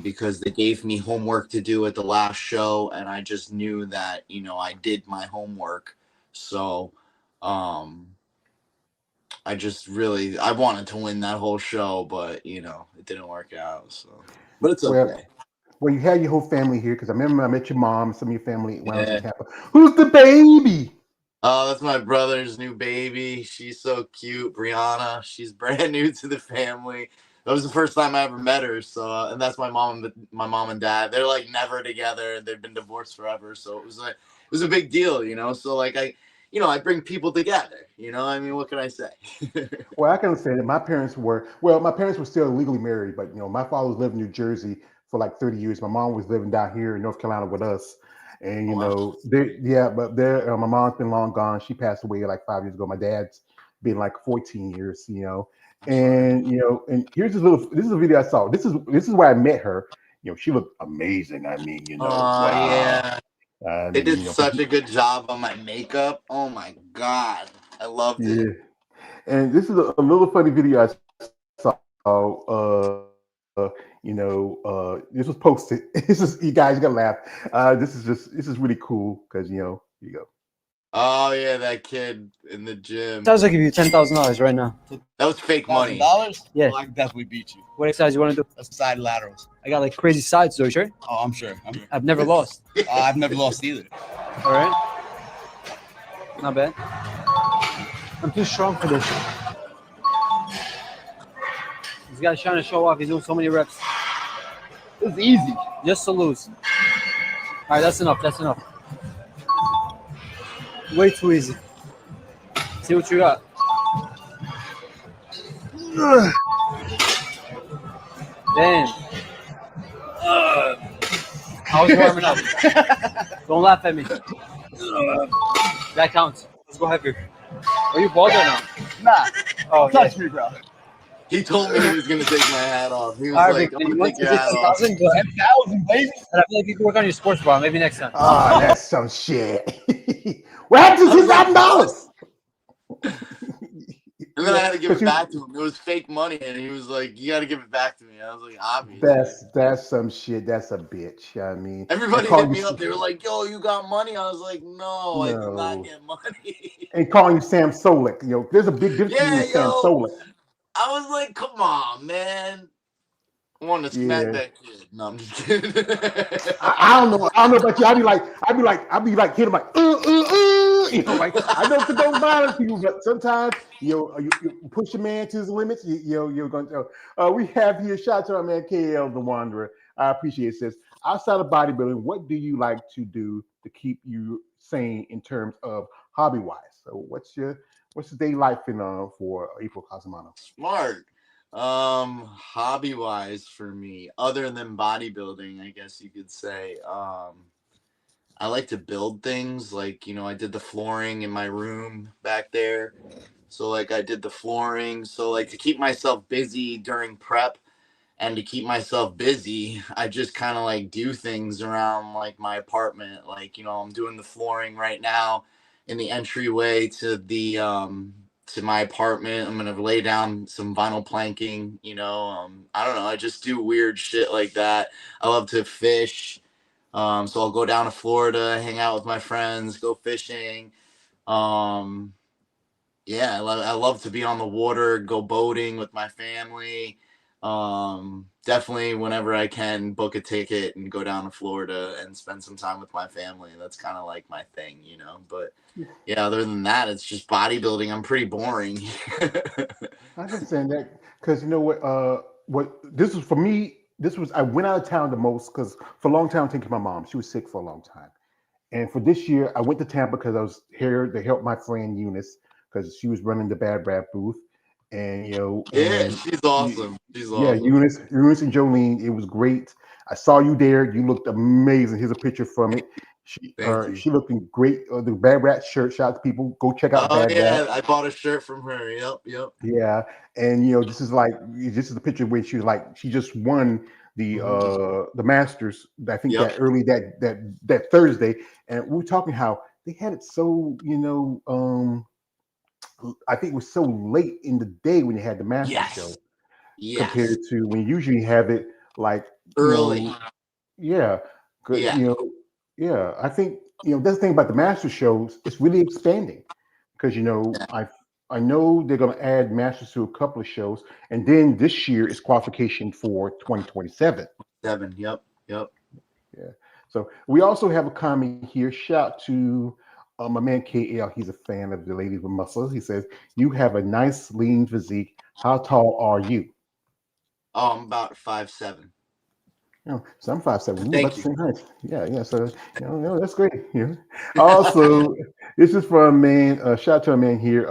Speaker 2: because they gave me homework to do at the last show, and I just knew that, you know, I did my homework. So I just really, I wanted to win that whole show, but, you know, it didn't work out. So, but it's
Speaker 1: Well,
Speaker 2: okay.
Speaker 1: well, you had your whole family here because I remember I met your mom and some of your family when I was in
Speaker 2: Yeah.
Speaker 1: Tampa. Who's the baby?
Speaker 2: Oh, that's my brother's new baby. She's so cute, Brianna. She's brand new to the family. That was the first time I ever met her. So, and that's my mom and dad. They're like never together. They've been divorced forever. So it was a big deal, you know. So like I bring people together. You know, I mean, what can I say?
Speaker 1: Well, I can say that my parents were still legally married, but you know, my father was living in New Jersey for like 30 years. My mom was living down here in North Carolina with us. And you
Speaker 2: Oh, wow.
Speaker 1: know, my mom's been long gone. She passed away like 5 years ago. My dad's been like 14 years, you know.
Speaker 2: I'm sorry.
Speaker 1: And you know, and this is a video I saw. This is where I met her. You know, she looked amazing. I mean, you know,
Speaker 2: Oh,
Speaker 1: wow.
Speaker 2: yeah.
Speaker 1: I
Speaker 2: They
Speaker 1: mean,
Speaker 2: did
Speaker 1: you know,
Speaker 2: such a good job on my makeup. Oh my God. I loved it.
Speaker 1: yeah. And this is a little funny video I saw. This was posted. This is you guys gotta laugh. This is really cool because you know, here you go.
Speaker 2: Oh yeah, that kid in the gym.
Speaker 5: Sounds like give you $10,000 right now.
Speaker 2: That was fake money.
Speaker 6: $1,000?
Speaker 5: Yeah.
Speaker 6: Well, I can definitely beat you.
Speaker 5: What exercise you want to do?
Speaker 6: That's side laterals.
Speaker 5: I got like crazy sides though, sure?
Speaker 6: Oh, I'm sure.
Speaker 5: I've never lost.
Speaker 6: I've never lost either.
Speaker 5: All right. Not bad. I'm too strong for this. This guy's trying to show off. He's doing so many reps.
Speaker 6: It's easy.
Speaker 5: Just to lose. All right, that's enough. That's enough. Way too easy. See what you got. Damn. I was warming up. Don't laugh at me. That counts. Let's go heavier. Are you bald or not?
Speaker 6: Nah,
Speaker 5: Oh,
Speaker 6: touch me, bro.
Speaker 2: He told me he was gonna take my hat off. He was
Speaker 5: All right,
Speaker 2: like,
Speaker 5: Vic,
Speaker 2: "I'm
Speaker 5: you
Speaker 2: gonna
Speaker 5: want
Speaker 2: take
Speaker 5: to
Speaker 2: your
Speaker 5: get
Speaker 2: hat off."
Speaker 5: 10,000? Go ahead.
Speaker 6: 10,000, baby.
Speaker 5: And I feel like you can work on your sports bra. Maybe next time.
Speaker 1: Oh, that's some shit. What happened to $6,000?
Speaker 2: And then I had to give it back to him. It was fake money, and he was like, "You got to give it back to me." I was like, "Obviously."
Speaker 1: That's some shit. That's a bitch. I mean,
Speaker 2: Everybody
Speaker 1: call
Speaker 2: hit
Speaker 1: you-
Speaker 2: me up. They were like, "Yo, you got money?" I was like, "No, I did
Speaker 1: No.
Speaker 2: not get money."
Speaker 1: and calling you Sam Solik. There's a big difference
Speaker 2: Yeah,
Speaker 1: between Sam
Speaker 2: yo.
Speaker 1: Solik.
Speaker 2: I was like, "Come on, man." I wanted to smack
Speaker 1: Yeah.
Speaker 2: that kid. No, I'm just kidding.
Speaker 1: I don't know. I don't know about you. I'd be like, hit him like, like I don't condone violence, people, but sometimes you push a man to his limits. You're going to. We have here shout out to our man KL the Wanderer. I appreciate it. Says outside of bodybuilding, what do you like to do to keep you sane in terms of hobby wise? So what's the day life in for Aprl Cosimano?
Speaker 2: Smart. Hobby wise for me, other than bodybuilding, I guess you could say, I like to build things. Like, I did the flooring in my room back there. So like I did the flooring. So like to keep myself busy during prep and to keep myself busy, I just kind of like do things around like my apartment. Like, I'm doing the flooring right now in the entryway to my apartment. I'm gonna lay down some vinyl planking, I don't know. I just do weird shit like that. I love to fish. So I'll go down to Florida, hang out with my friends, go fishing. Yeah, I love to be on the water, go boating with my family. Definitely whenever I can book a ticket and go down to Florida and spend some time with my family. That's kind of like my thing, But yeah, other than that, it's just bodybuilding. I'm pretty boring.
Speaker 1: I understand that because you know what this was for me. This was I went out of town the most because for a long time taking care of my mom. She was sick for a long time, and for this year I went to Tampa because I was here to help my friend Eunice because she was running the Bad Rap booth, and
Speaker 2: Yeah, she's awesome. She's
Speaker 1: yeah,
Speaker 2: awesome.
Speaker 1: Eunice and Jolene. It was great. I saw you there. You looked amazing. Here's a picture from it.
Speaker 2: Thank you.
Speaker 1: She looking great. The Bad Rat shirt. Shout out to people. Go check out
Speaker 2: Oh
Speaker 1: Bad
Speaker 2: yeah,
Speaker 1: Rat.
Speaker 2: I bought a shirt from her. Yep.
Speaker 1: Yeah, and this is the picture where she was like she just won the Masters. I think
Speaker 2: Yep.
Speaker 1: that early that Thursday, and we were talking how they had it so I think it was so late in the day when they had the Masters show compared to when you usually have it like
Speaker 2: early.
Speaker 1: Yeah, good.
Speaker 2: Yeah.
Speaker 1: Yeah. I think that's the thing about the master shows. It's really expanding because I know they're going to add masters to a couple of shows, and then this year is qualification for 2027.
Speaker 2: 7. Yep.
Speaker 1: Yeah. So we also have a comment here. Shout to my man KL. He's a fan of the ladies with muscles. He says, "You have a nice lean physique. How tall are you?"
Speaker 2: Oh, I'm about 5'7".
Speaker 1: So I'm 5'7". We're
Speaker 2: Thank
Speaker 1: about the
Speaker 2: you.
Speaker 1: same height. Yeah. So that's great. Also, this is for a man. Shout out to a man here.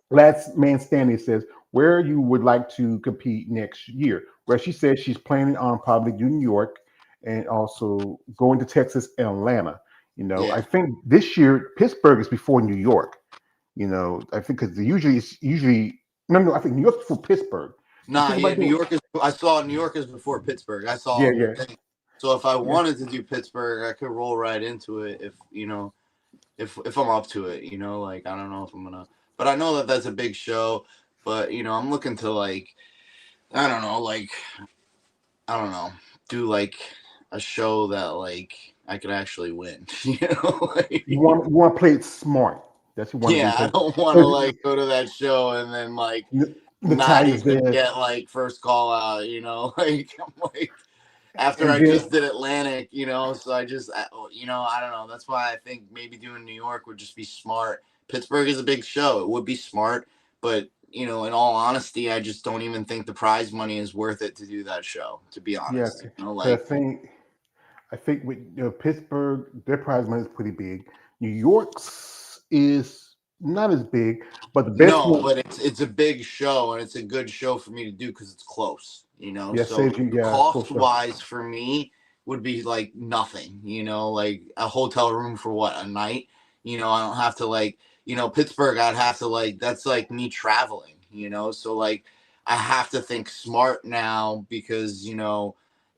Speaker 1: Last man standing says where you would like to compete next year. Where she says she's planning on probably do New York and also going to Texas and Atlanta. I think this year Pittsburgh is before New York. I think because usually no. I think New York's before Pittsburgh.
Speaker 2: Nah, yeah, New York is. I saw New York is before Pittsburgh. I saw.
Speaker 1: Yeah.
Speaker 2: So if I wanted to do Pittsburgh, I could roll right into it. If I'm up to it, like I don't know if I'm gonna, but I know that that's a big show. But I'm looking to like, I don't know, do like a show that like I could actually win. Like,
Speaker 1: You want to play it smart. That's what you want to do.
Speaker 2: I don't want to like go to that show and then like
Speaker 1: The
Speaker 2: not
Speaker 1: tie is
Speaker 2: even
Speaker 1: there.
Speaker 2: get like first call out. Like I'm like. After
Speaker 1: And
Speaker 2: I
Speaker 1: then-
Speaker 2: just did Atlantic, so I don't know. That's why I think maybe doing New York would just be smart Pittsburgh is a big show. It would be smart, but in all honesty, I just don't even think the prize money is worth it to do that show. To be
Speaker 1: Yeah,
Speaker 2: honest,
Speaker 1: 'cause I think with Pittsburgh, their prize money is pretty big. New York's is not as big, but the best
Speaker 2: no,
Speaker 1: one,
Speaker 2: but it's a big show and it's a good show for me to do because it's close.
Speaker 1: yeah,
Speaker 2: So
Speaker 1: saves you, yeah,
Speaker 2: cost
Speaker 1: closer.
Speaker 2: wise for me would be like nothing. Like a hotel room for what, a night. I don't have to like Pittsburgh. I'd have to like that's like me traveling. So like I have to think smart now because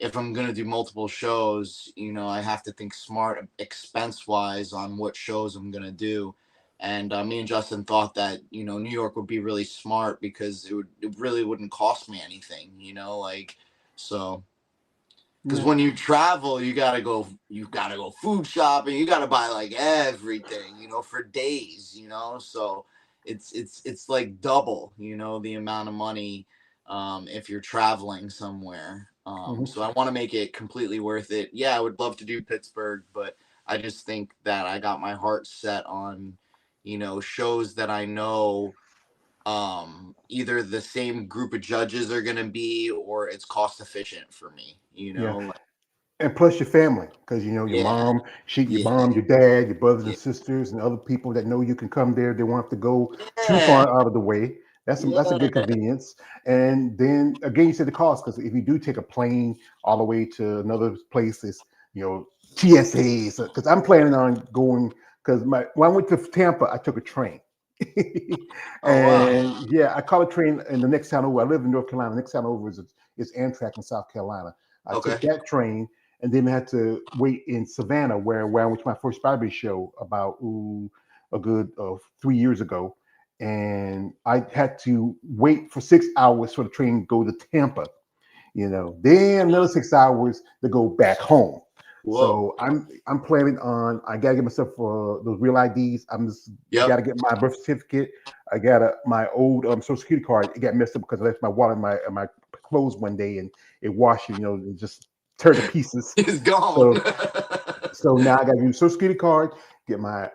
Speaker 2: if I'm gonna do multiple shows, I have to think smart expense wise on what shows I'm gonna do. And me and Justin thought that New York would be really smart because it really wouldn't cost me anything, like so. Because
Speaker 1: Yeah,
Speaker 2: when you travel, you gotta go food shopping. You gotta buy like everything, for days, So it's like double, the amount of money, if you're traveling somewhere.
Speaker 1: mhm.
Speaker 2: So I want to make it completely worth it. Yeah, I would love to do Pittsburgh, but I just think that I got my heart set on, shows that I know either the same group of judges are going to be or it's cost efficient for me,
Speaker 1: Yeah.
Speaker 2: like,
Speaker 1: And plus your family, because your
Speaker 2: yeah,
Speaker 1: mom, your
Speaker 2: yeah,
Speaker 1: mom, your dad, your brothers and
Speaker 2: yeah,
Speaker 1: sisters, and other people that know you can come there. They won't have to go too
Speaker 2: yeah,
Speaker 1: far out of the way. That's a good
Speaker 2: yeah.
Speaker 1: convenience. And then again, you said the cost, because if you do take a plane all the way to another place, it's TSAs. Because I'm planning on going, because when I went to Tampa, I took a train.
Speaker 2: Oh wow.
Speaker 1: And yeah, I caught a train in the next town over. I live in North Carolina. The next town over is Amtrak in South Carolina. I
Speaker 2: Okay.
Speaker 1: took that train and then I had to wait in Savannah, where I went to my first Barbie show about a good 3 years ago, and I had to wait for 6 hours for the train to go to Tampa. Then another 6 hours to go back home.
Speaker 2: Whoa.
Speaker 1: So I'm planning on. I gotta get myself those real IDs. I'm just
Speaker 2: Yep.
Speaker 1: gotta get my birth certificate. I got my old Social Security card. It got messed up because I left my wallet in my clothes one day and it washed. It just turned to pieces.
Speaker 2: It's gone.
Speaker 1: So so now I got to use Social Security card, get my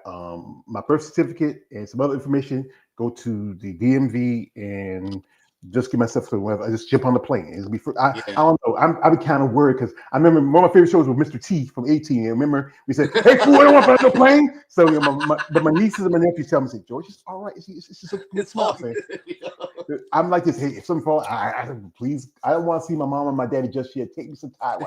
Speaker 1: birth certificate and some other information. Go to the DMV and just get myself to whatever. I just jump on the plane. It'll be I
Speaker 2: Yeah.
Speaker 1: don't know. I'd be kind of worried because I remember one of my favorite shows was Mr. T from 18. And remember we said, "Hey, fool, I don't want to fly no plane." So but my nieces and my nephews tell me, "Say, George, it's all right. It's just a
Speaker 2: It's
Speaker 1: small
Speaker 2: all
Speaker 1: thing."
Speaker 2: good.
Speaker 1: I'm like this. Hey, if something falls, please. I don't want to see my mom and my daddy just yet. Take me some time.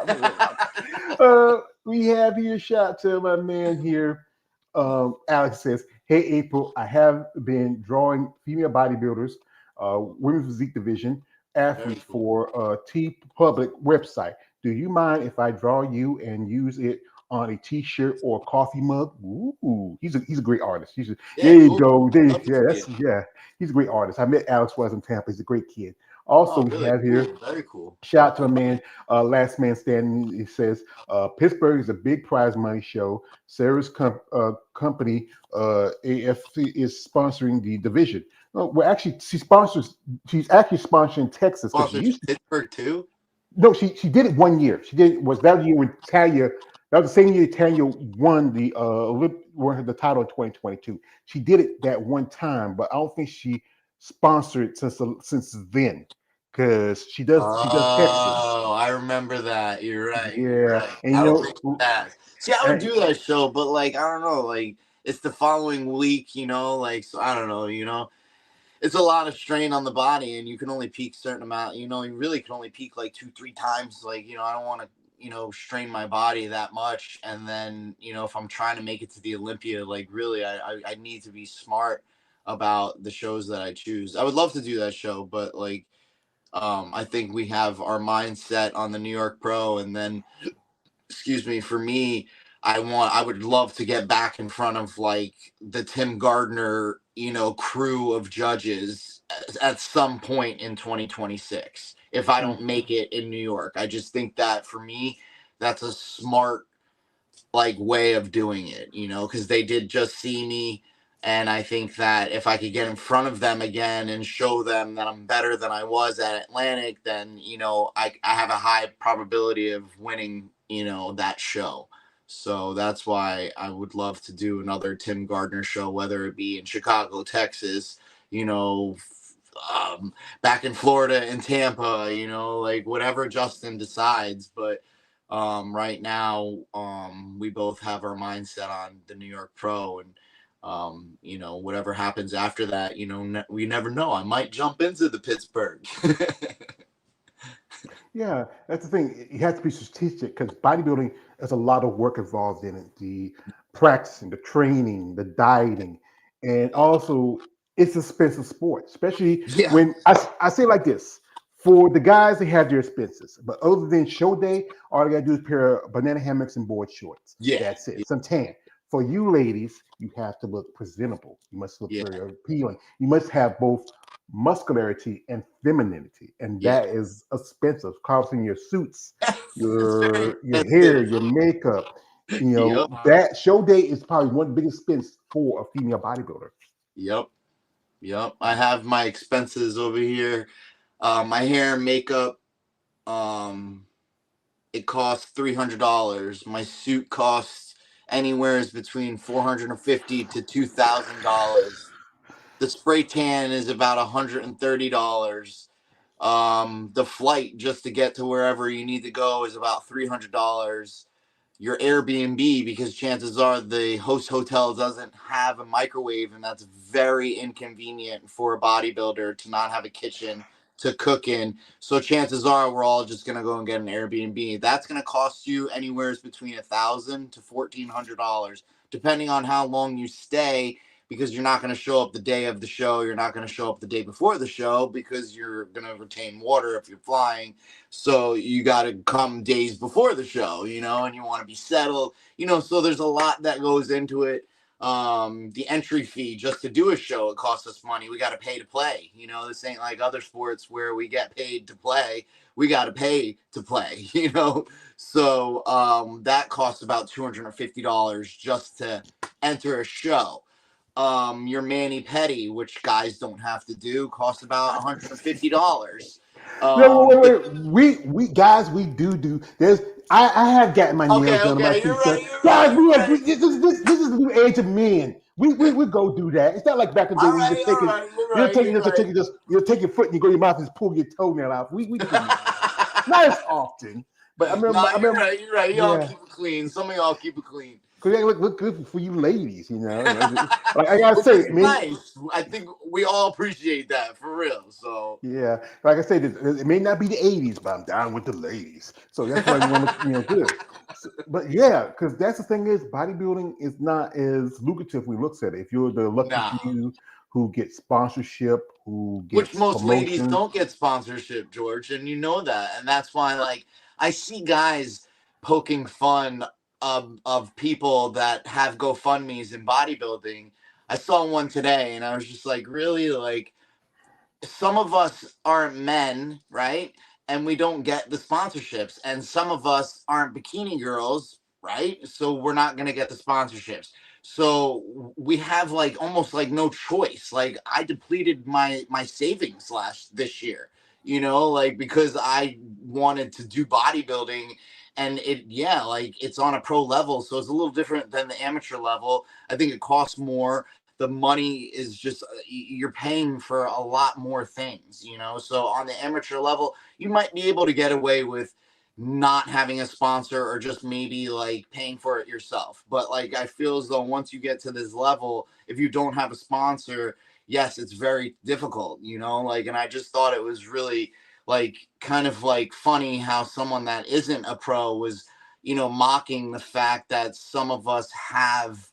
Speaker 1: We have here shot to my man here. Alex says, "Hey April, I have been drawing female bodybuilders, women's physique division athletes
Speaker 2: Very cool.
Speaker 1: for T Public website. Do you mind if I draw you and use it on a T-shirt or coffee mug?" Ooh, he's a great artist. There
Speaker 2: Yeah,
Speaker 1: you
Speaker 2: cool.
Speaker 1: go.
Speaker 2: Love to see it.
Speaker 1: He's a great artist. I met Alex was in Tampa. He's a great kid. Also,
Speaker 2: Oh,
Speaker 1: we
Speaker 2: really
Speaker 1: have here.
Speaker 2: cool. Very cool.
Speaker 1: Shout out to my man, Last Man Standing. He says, Pittsburgh is a big prize money show. Sarah's company, AFC, is sponsoring the division. No, well, actually, she's actually sponsoring Texas because she
Speaker 2: Sponsors
Speaker 1: used to.
Speaker 2: Pittsburgh too.
Speaker 1: No, she did it one year. She did was that year when Talia. That was the same year Tanya won won the title in 2022. She did it that one time, but I don't think she sponsored since then because she does Texas.
Speaker 2: Oh, I remember that. You're right. You're
Speaker 1: Yeah,
Speaker 2: right.
Speaker 1: and
Speaker 2: That'll bring it back. See, I would
Speaker 1: and,
Speaker 2: do that show, but like I don't know, like it's the following week, like so I don't know, it's a lot of strain on the body, and you can only peak certain amount. You really can only peak like 2-3 times. Like I don't want to strain my body that much, and then if I'm trying to make it to the Olympia, like really, I need to be smart about the shows that I choose. I would love to do that show, but like I think we have our mindset on the New York Pro, and then, excuse me, for me, I would love to get back in front of like the Tim Gardner, crew of judges at some point in 2026. If I don't make it in New York, I just think that for me, that's a smart like way of doing it, because they did just see me. And I think that if I could get in front of them again and show them that I'm better than I was at Atlantic, then, I have a high probability of winning, that show. So that's why I would love to do another Tim Gardner show, whether it be in Chicago, Texas, you know, back in Florida and Tampa, you know, like whatever Justin decides. But right now, we both have our mindset on the New York Pro, and you know, whatever happens after that, you know, we never know. I might jump into the Pittsburgh.
Speaker 1: Yeah, that's the thing. You have to be strategic because bodybuilding, there's a lot of work involved in it. The practicing, the training, the dieting, and also it's an expensive sport, especially
Speaker 2: Yeah.
Speaker 1: when I say it like this. For the guys, they have their expenses. But other than show day, all they got to do is pair of banana hammocks and board shorts.
Speaker 2: Yeah.
Speaker 1: That's it. Some tan. For you ladies, you have to look presentable. You must look
Speaker 2: Yeah.
Speaker 1: very appealing. You must have both muscularity and femininity, and
Speaker 2: Yeah.
Speaker 1: that is expensive, costing your suits,
Speaker 2: It's very
Speaker 1: your hair,
Speaker 2: expensive.
Speaker 1: your makeup. You know,
Speaker 2: Yep.
Speaker 1: that show day is probably one of the biggest expense for a female bodybuilder.
Speaker 2: Yep. Yep. I have my expenses over here. My hair and makeup, it costs $300. My suit costs anywhere between $450 to $2,000. The spray tan is about $130. The flight just to get to wherever you need to go is about $300. Your Airbnb, because chances are the host hotel doesn't have a microwave, and that's very inconvenient for a bodybuilder to not have a kitchen to cook in. So chances are we're all just gonna go and get an Airbnb. That's gonna cost you anywhere between $1,000 to $1,400, depending on how long you stay, because you're not going to show up the day of the show. You're not going to show up the day before the show because you're going to retain water if you're flying. So you got to come days before the show, you know, and you want to be settled, you know, so there's a lot that goes into it. The entry fee just to do a show, it costs us money. We got to pay to play. You know, this ain't like other sports where we get paid to play. We got to pay to play, you know. So that costs about $250 just to enter a show. Your mani pedi, which guys don't have to do, costs about $150.
Speaker 1: No, we guys, we do. There's I have gotten my nails done, my
Speaker 2: Okay, you're
Speaker 1: feet done.
Speaker 2: right, you're
Speaker 1: Guys,
Speaker 2: right, you're right.
Speaker 1: this is the new age of men. We go do that. It's not like back in the day when you just take it. You take your foot and you go to your mouth and just pull your toenail out. We do that. Not as often, but I remember.
Speaker 2: You're right, you're right. Y'all
Speaker 1: Yeah.
Speaker 2: keep it clean. Some of y'all keep it clean.
Speaker 1: Cause they look good for you ladies, you know. Like I gotta say,
Speaker 2: nice. I think we all appreciate that for real. So
Speaker 1: yeah, like I said, it may not be the '80s, but I'm down with the ladies. So that's why you want to, good. So, but yeah, because that's the thing is, bodybuilding is not as lucrative when we look at it. If you're the lucky few who get sponsorship, who gets
Speaker 2: which most ladies
Speaker 1: promotion.
Speaker 2: don't get sponsorship, George, and you know that, and that's why, like, I see guys poking fun of people that have GoFundMe's in bodybuilding. I saw one today, and I was just like, really, like, some of us aren't men, right? And we don't get the sponsorships. And some of us aren't bikini girls, right? So we're not going to get the sponsorships. So we have like almost like no choice. Like I depleted my savings this year, you know, like because I wanted to do bodybuilding, and like it's on a pro level, so it's a little different than the amateur level. I think it costs more. The money is just you're paying for a lot more things, you know. So on the amateur level, you might be able to get away with not having a sponsor or just maybe like paying for it yourself. But like I feel as though once you get to this level, if you don't have a sponsor, yes, it's very difficult, you know. Like, and I just thought it was really like kind of like funny how someone that isn't a pro was, you know, mocking the fact that some of us have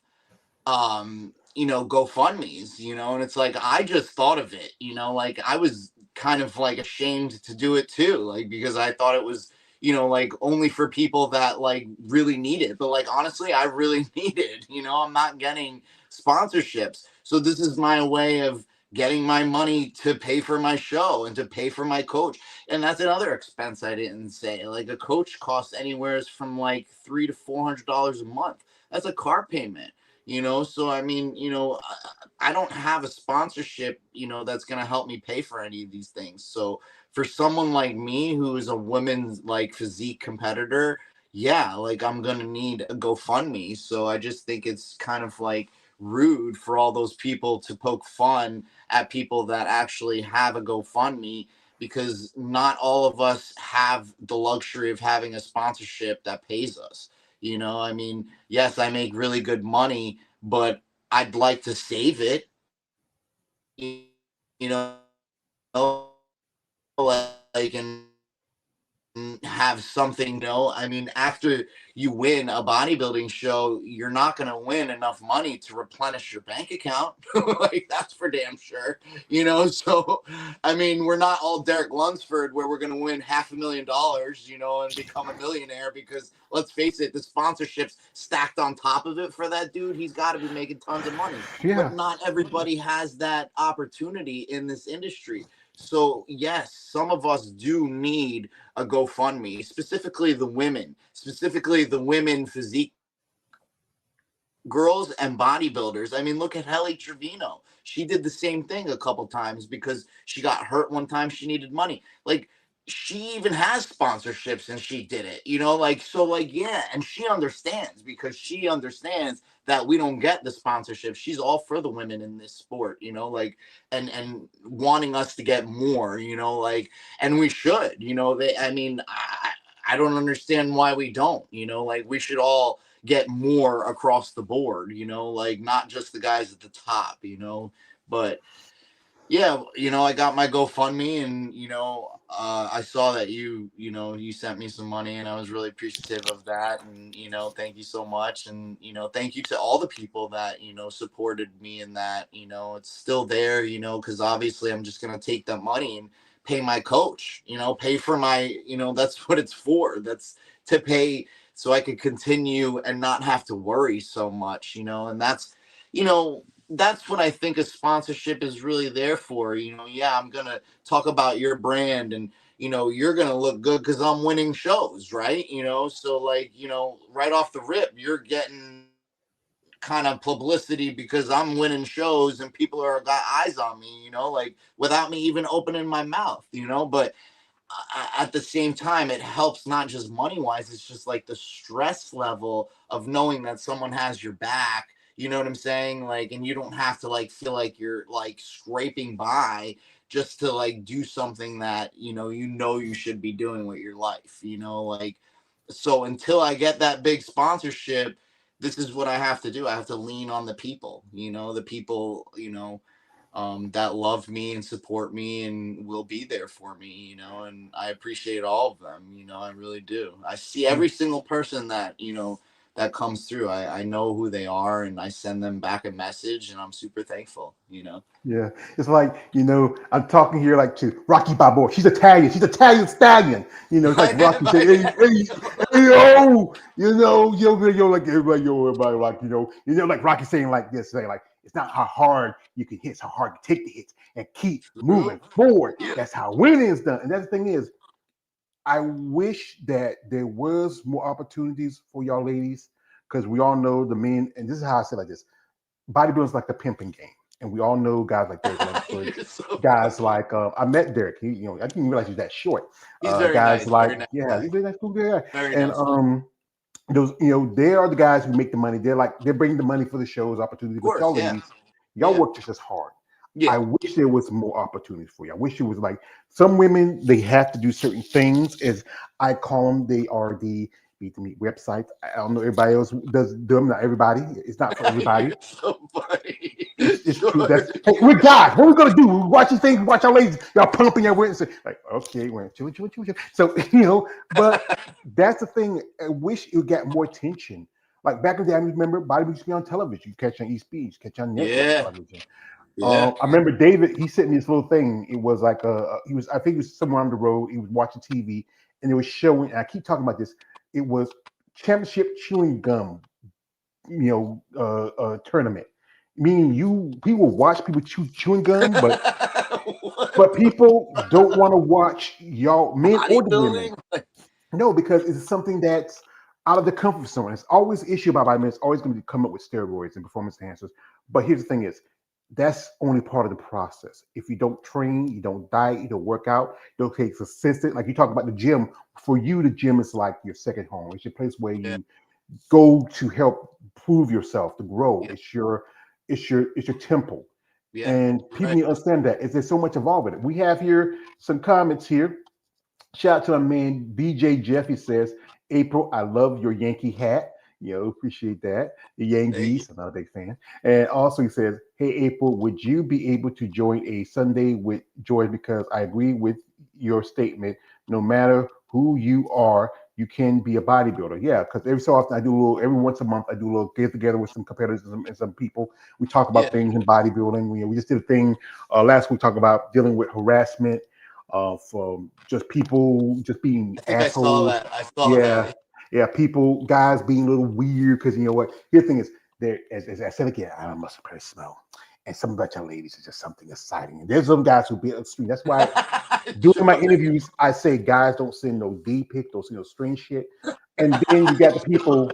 Speaker 2: GoFundMe's, you know, and it's like I just thought of it, you know, like I was kind of like ashamed to do it too, like because I thought it was, you know, like only for people that like really need it. But like honestly, I really need it, you know, I'm not getting sponsorships. So this is my way of getting my money to pay for my show and to pay for my coach. And that's another expense I didn't say. Like a coach costs anywhere from like $300 to $400 a month. That's a car payment, you know. So I mean, you know, I don't have a sponsorship, you know, that's going to help me pay for any of these things. So for someone like me who is a women's like physique competitor, yeah, like I'm gonna need a GoFundMe. So I just think it's kind of like rude for all those people to poke fun at people that actually have a GoFundMe, because not all of us have the luxury of having a sponsorship that pays us. You know, I mean, yes, I make really good money, but I'd like to save it. You know, like, and have something, I mean, after you win a bodybuilding show, you're not going to win enough money to replenish your bank account. Like, that's for damn sure, so I mean, we're not all Derek Lunsford where we're going to win $500,000, and become a millionaire, because let's face it, the sponsorships stacked on top of it for that dude, he's got to be making tons of money.
Speaker 1: Yeah.
Speaker 2: But not everybody has that opportunity in this industry. So yes, some of us do need a GoFundMe, specifically the women physique girls and bodybuilders. I mean, look at Helly Trevino. She did the same thing a couple times because she got hurt one time. She needed money. Like, she even has sponsorships and she did it, yeah. And she understands, because she understands that we don't get the sponsorship. She's all for the women in this sport, and wanting us to get more, and we should, I don't understand why we don't, we should all get more across the board, not just the guys at the top, but yeah, I got my GoFundMe, and I saw that you sent me some money, and I was really appreciative of that, and thank you so much, and thank you to all the people that supported me in that. It's still there, because obviously I'm just gonna take that money and pay my coach, pay for my, that's what it's for. That's to pay so I could continue and not have to worry so much, and you know that's what I think a sponsorship is really there for. Yeah, I'm gonna talk about your brand, and you're gonna look good because I'm winning shows, right? So like, right off the rip, you're getting kind of publicity because I'm winning shows and people are got eyes on me, like without me even opening my mouth, but at the same time, it helps not just money wise, it's just like the stress level of knowing that someone has your back, you know what I'm saying, like, and you don't have to like feel like you're like scraping by just to like do something that you should be doing with your life, like. So until I get that big sponsorship, this is what I have to do. I have to lean on the people, the people, that love me and support me and will be there for me, and I appreciate all of them, I really do. I see every single person that, that comes through. I know who they are, and I send them back a message, and I'm super thankful,
Speaker 1: Yeah, it's like, I'm talking here like to Rocky Balboa. She's Italian. She's Italian stallion. It's like Rocky saying, hey, yo, like everybody, like, like Rocky saying like this, saying like, it's not how hard you can hit, it's how hard you take the hits and keep moving forward. That's how winning is done. And that's the thing is, I wish that there was more opportunities for y'all ladies, because we all know the men, and this is how I say like this: bodybuilding is like the pimping game, and we all know guys like Derek Lunsford,
Speaker 2: so
Speaker 1: guys like I met Derek. I didn't even realize he's that short.
Speaker 2: He's very
Speaker 1: guys
Speaker 2: nice,
Speaker 1: like
Speaker 2: very nice
Speaker 1: yeah,
Speaker 2: guy.
Speaker 1: he's a very nice cool guy.
Speaker 2: Very
Speaker 1: And
Speaker 2: nice.
Speaker 1: those they are the guys who make the money. They're bringing the money for the shows, opportunity. But y'all ladies, y'all work just as hard. I wish there was more opportunities for you. I wish it was like some women, they have to do certain things. As I call them, they are the Beat the Meat websites. I don't know everybody else does them. Not everybody. It's not for everybody.
Speaker 2: You're so funny.
Speaker 1: It's true. That's hey, we're guys. What are we gonna do? We watch these things, watch our ladies, y'all pumping your wings. Like, okay, we're chill. So but that's the thing. I wish it would get more attention. Like back in the day, I remember bodybuilding used to be on television. You catch on East Beach, catch on network television. I remember David. He sent me this little thing. It was like he was. I think he was somewhere on the road. He was watching TV, and it was showing. And I keep talking about this. It was championship chewing gum, tournament. Meaning people watch people chewing gum, but people don't want to watch y'all men or the women. No, because it's something that's out of the comfort zone. It's always an issue about vitamins. It's always going to come up with steroids and performance enhancers. But here's the thing: is that's only part of the process. If you don't train, you don't diet, you don't work out, you don't take consistent, like you talk about the gym, for you, the gym is like your second home. It's your place where
Speaker 2: Yeah.
Speaker 1: you go to help prove yourself, to grow.
Speaker 2: Yeah.
Speaker 1: It's your temple.
Speaker 2: Yeah.
Speaker 1: And people need to understand that. There's so much involved with it. We have here some comments here. Shout out to our man DJ Jeff. He says, April, I love your Yankee hat. Appreciate that. The
Speaker 2: Thank you.
Speaker 1: Yankees, I'm not a big fan. And also he says, hey April, would you be able to join a Sunday with Joy? Because I agree with your statement. No matter who you are, you can be a bodybuilder. Yeah, because every so often every once a month, I do a little get together with some competitors and some people. We talk about
Speaker 2: Yeah.
Speaker 1: things in bodybuilding. We just did a thing last week talking about dealing with harassment from just people just being
Speaker 2: I think I saw
Speaker 1: assholes.
Speaker 2: that. I saw
Speaker 1: Yeah,
Speaker 2: that.
Speaker 1: yeah, guys being a little weird because you know what? Here's the thing is, there, as I said again, I must pretty smell. And some about your ladies is just something exciting. And there's some guys who be extreme. That's why during my interviews, I say guys don't send no D pic, don't send no string shit. And then you got the people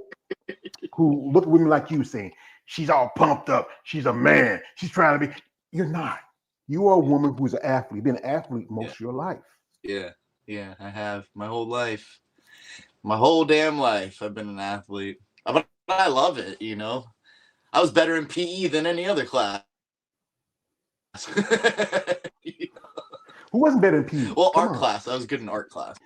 Speaker 1: who look at women like you saying, she's all pumped up, she's a man, she's trying to be. You're not. You are a woman who's an athlete. You've been an athlete most
Speaker 2: Yeah.
Speaker 1: of your life.
Speaker 2: Yeah, I have my whole life. My whole damn life, I've been an athlete. But I love it, I was better in PE than any other class.
Speaker 1: Who wasn't better in PE?
Speaker 2: Well,
Speaker 1: Come
Speaker 2: art
Speaker 1: on.
Speaker 2: class. I was good in art class.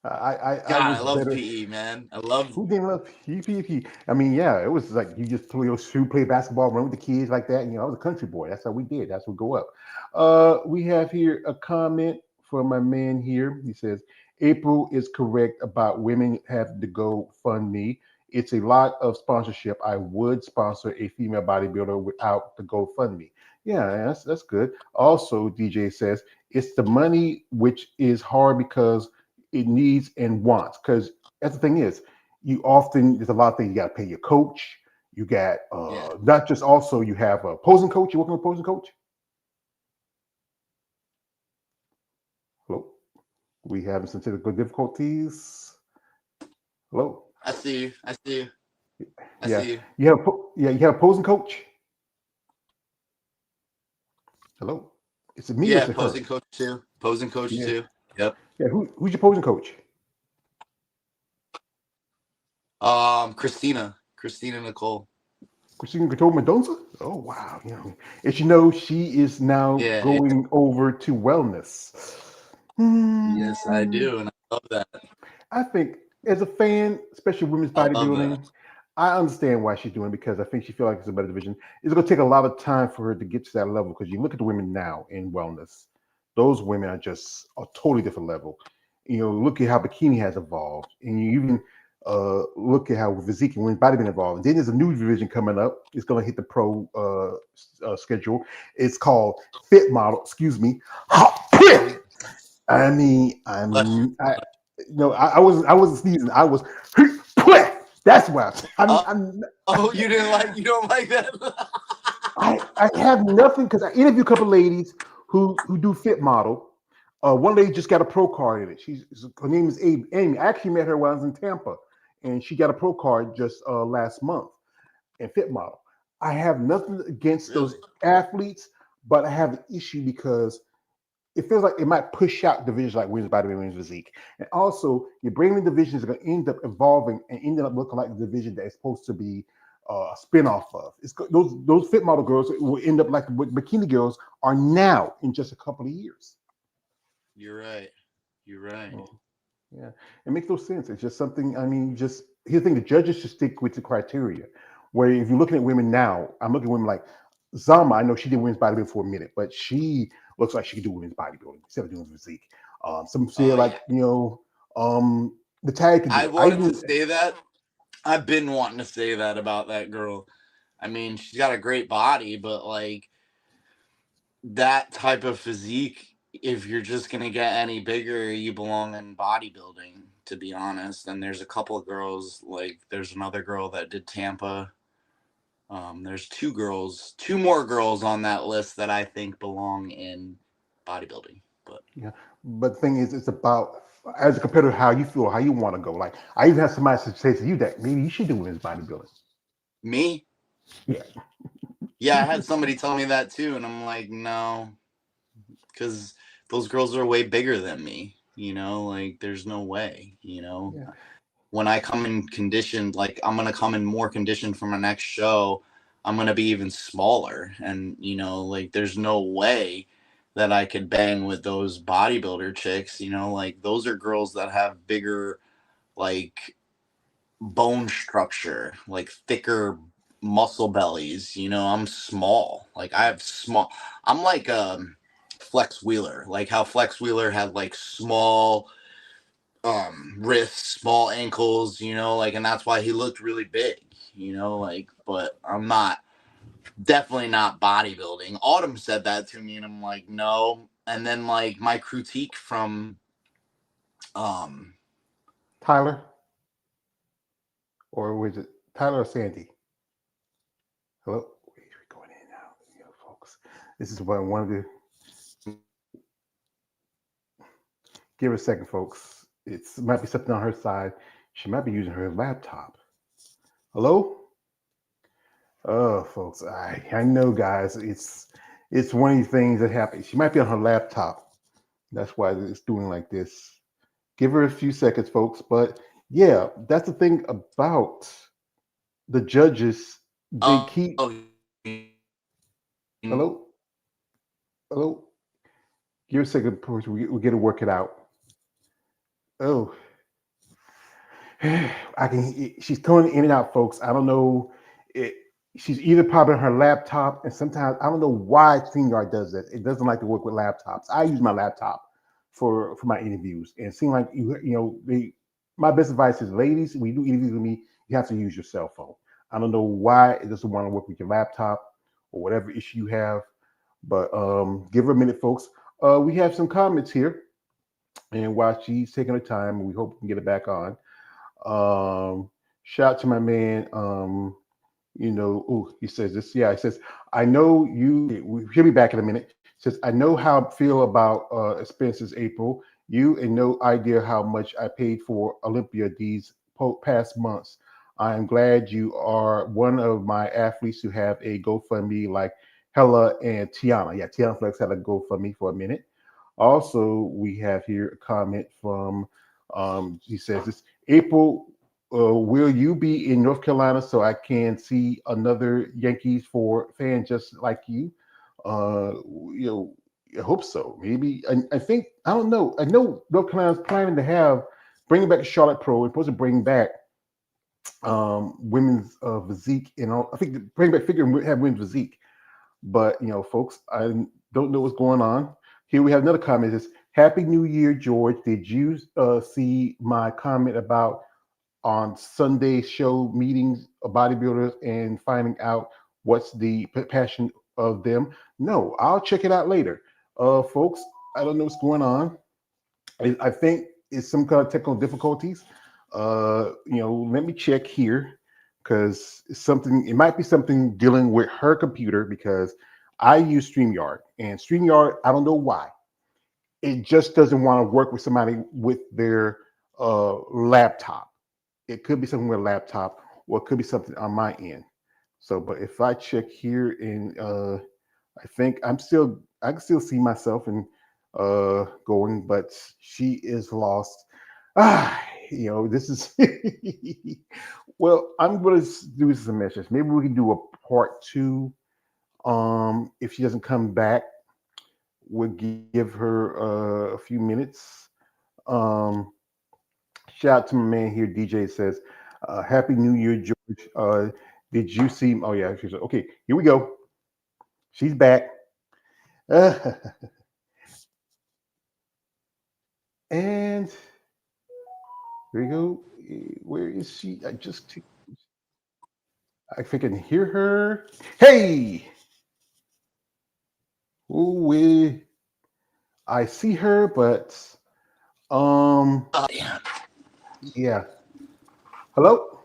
Speaker 1: I
Speaker 2: God, I
Speaker 1: was
Speaker 2: love
Speaker 1: better.
Speaker 2: PE, man. I love.
Speaker 1: Who didn't love PE? I mean, yeah, it was like you just play basketball, run with the kids like that. I was a country boy. That's how we did. That's what we go up. We have here a comment from my man here. He says, April is correct about women have to go fund me. It's a lot of sponsorship. I would sponsor a female bodybuilder without the GoFundMe. Yeah, that's good. Also, DJ says it's the money which is hard because it needs and wants. Because that's the thing is, there's a lot of things you got to pay your coach. You got not just also you have a opposing coach. You working with opposing coach? Hello, we having some technical difficulties. Hello.
Speaker 2: I see you. I see you. I
Speaker 1: Yeah,
Speaker 2: see you.
Speaker 1: you have opposing coach. Hello, it's me or
Speaker 2: Yeah,
Speaker 1: is it her?
Speaker 2: opposing coach too. Opposing coach
Speaker 1: Yeah,
Speaker 2: too. Yep.
Speaker 1: yeah. Who's your opposing coach?
Speaker 2: Christina Nicole.
Speaker 1: Christina Mendoza? Oh wow, and she is now
Speaker 2: Yeah.
Speaker 1: going over to wellness.
Speaker 2: Yes, I do, and I love that.
Speaker 1: I think as a fan, especially women's
Speaker 2: I love that.
Speaker 1: bodybuilding, I understand why she's doing it because I think she feels like it's a better division. It's going to take a lot of time for her to get to that level because you look at the women now in wellness; those women are just a totally different level. Look at how bikini has evolved, and you even look at how physique and women's bodybuilding evolved. And then there's a new division coming up. It's going to hit the pro schedule. It's called Fit Model. Excuse me. I mean,
Speaker 2: Bless you.
Speaker 1: I wasn't sneezing. I was. That's why.
Speaker 2: You don't like that?
Speaker 1: I have nothing because I interviewed a couple of ladies who do Fit Model. One lady just got a pro card in it. Her name is Amy. I actually met her when I was in Tampa, and she got a pro card just last month in Fit Model. I have nothing against those athletes, but I have an issue because it feels like it might push out divisions like women's bodybuilding, women's physique. And also, you're bringing divisions that are going to end up evolving and ending up looking like the division that is supposed to be a spin-off of. Those Fit Model girls will end up like what bikini girls are now in just a couple of years.
Speaker 2: You're right.
Speaker 1: Yeah, it makes no sense. It's just something. I mean, here's the thing: the judges should stick with the criteria. Where if you're looking at women now, I'm looking at women like Zama. I know she did women's bodybuilding for a minute, but she looks like she could do women's bodybuilding instead of doing physique. Some say the tag can do
Speaker 2: I
Speaker 1: it.
Speaker 2: wanted to say that. I've been wanting to say that about that girl. I mean, she's got a great body, but like that type of physique, if you're just gonna get any bigger, you belong in bodybuilding, to be honest. And there's a couple of girls, like there's another girl that did Tampa. There's two more girls on that list that I think belong in bodybuilding.
Speaker 1: But the thing is, it's about as a competitor how you feel, how you want to go. Like I even have somebody say to you that maybe you should do women's bodybuilding.
Speaker 2: Me?
Speaker 1: Yeah.
Speaker 2: Yeah, I had somebody tell me that too, and I'm like, no, because those girls are way bigger than me. Like there's no way.
Speaker 1: Yeah.
Speaker 2: When I come in conditioned, like I'm gonna come in more conditioned for my next show, I'm gonna be even smaller, and like there's no way that I could bang with those bodybuilder chicks. Like those are girls that have bigger, like bone structure, like thicker muscle bellies. I'm small. Like I have small. I'm like Flex Wheeler, like how Flex Wheeler had like small wrists, small ankles, like, and that's why he looked really big, like, but I'm not, definitely not bodybuilding. Autumn said that to me, and I'm like, no. And then like my critique from um
Speaker 1: Tyler, or was it Tyler or Sandy? Hello, we're going in now, folks. This is what I wanted to give her a second, folks. It might be something on her side. She might be using her laptop. Hello? Oh, folks, I know, guys. It's one of these things that happens. She might be on her laptop. That's why it's doing like this. Give her a few seconds, folks. But yeah, that's the thing about the judges. They
Speaker 2: oh,
Speaker 1: keep
Speaker 2: oh
Speaker 1: hello, hello. Give her a second, folks. We get to work it out. Oh, I can. She's coming in and out, folks. I don't know. It, she's either probably on her laptop, and sometimes I don't know why StreamYard does that. It doesn't like to work with laptops. I use my laptop for my interviews, and it seems like my best advice is, ladies, when you do interviews with me, you have to use your cell phone. I don't know why it doesn't want to work with your laptop or whatever issue you have, but give her a minute, folks. We have some comments here, and while she's taking her time, we hope we can get it back on. Shout out to my man. He says this. Yeah, he says, I know you. He'll be back in a minute. Says, I know how I feel about expenses, April. You and no idea how much I paid for Olympia these past months. I am glad you are one of my athletes who have a GoFundMe like Hella and Tiana. Yeah, Tiana Flex had a GoFundMe for a minute. Also, we have here a comment from, he says this, April, will you be in North Carolina so I can see another Yankees fan just like you? I hope so. Maybe. I think, I don't know. I know North Carolina's planning to bring back Charlotte Pro. It's supposed to bring back women's physique and all. I think bring back figure and have women's physique. But folks, I don't know what's going on. Here we have another comment. It says, Happy New Year, George. Did you see my comment about on Sunday show meetings of bodybuilders and finding out what's the passion of them? No, I'll check it out later. Folks, I don't know what's going on. I think it's some kind of technical difficulties. Let me check here because it might be something dealing with her computer because I use StreamYard, and StreamYard, I don't know why. It just doesn't want to work with somebody with their laptop. It could be something with a laptop, or it could be something on my end. So, but if I check here, and I think I can still see myself and going, but she is lost. This is well, I'm gonna do some messages. Maybe we can do a part two. If she doesn't come back, we'll give her a few minutes. Shout out to my man here. DJ says, Happy New Year, George. Did you see? Oh, yeah. She's okay. Here we go. She's back. And here we go. Where is she? If I can hear her. Hey! Ooh, I see her, but
Speaker 2: yeah.
Speaker 1: yeah. Hello?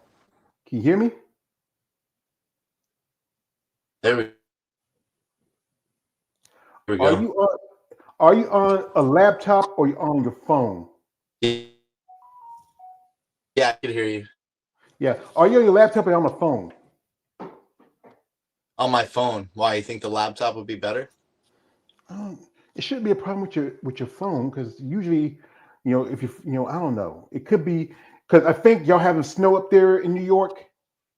Speaker 1: Can you hear me?
Speaker 2: There we
Speaker 1: Are
Speaker 2: go.
Speaker 1: you on? Are you on a laptop or you on your phone?
Speaker 2: Yeah, I can hear you.
Speaker 1: Yeah. Are you on your laptop or on the phone?
Speaker 2: On my phone. Why, you think the laptop would be better?
Speaker 1: It shouldn't be a problem with your phone because usually, if I don't know, it could be because I think y'all having snow up there in New York.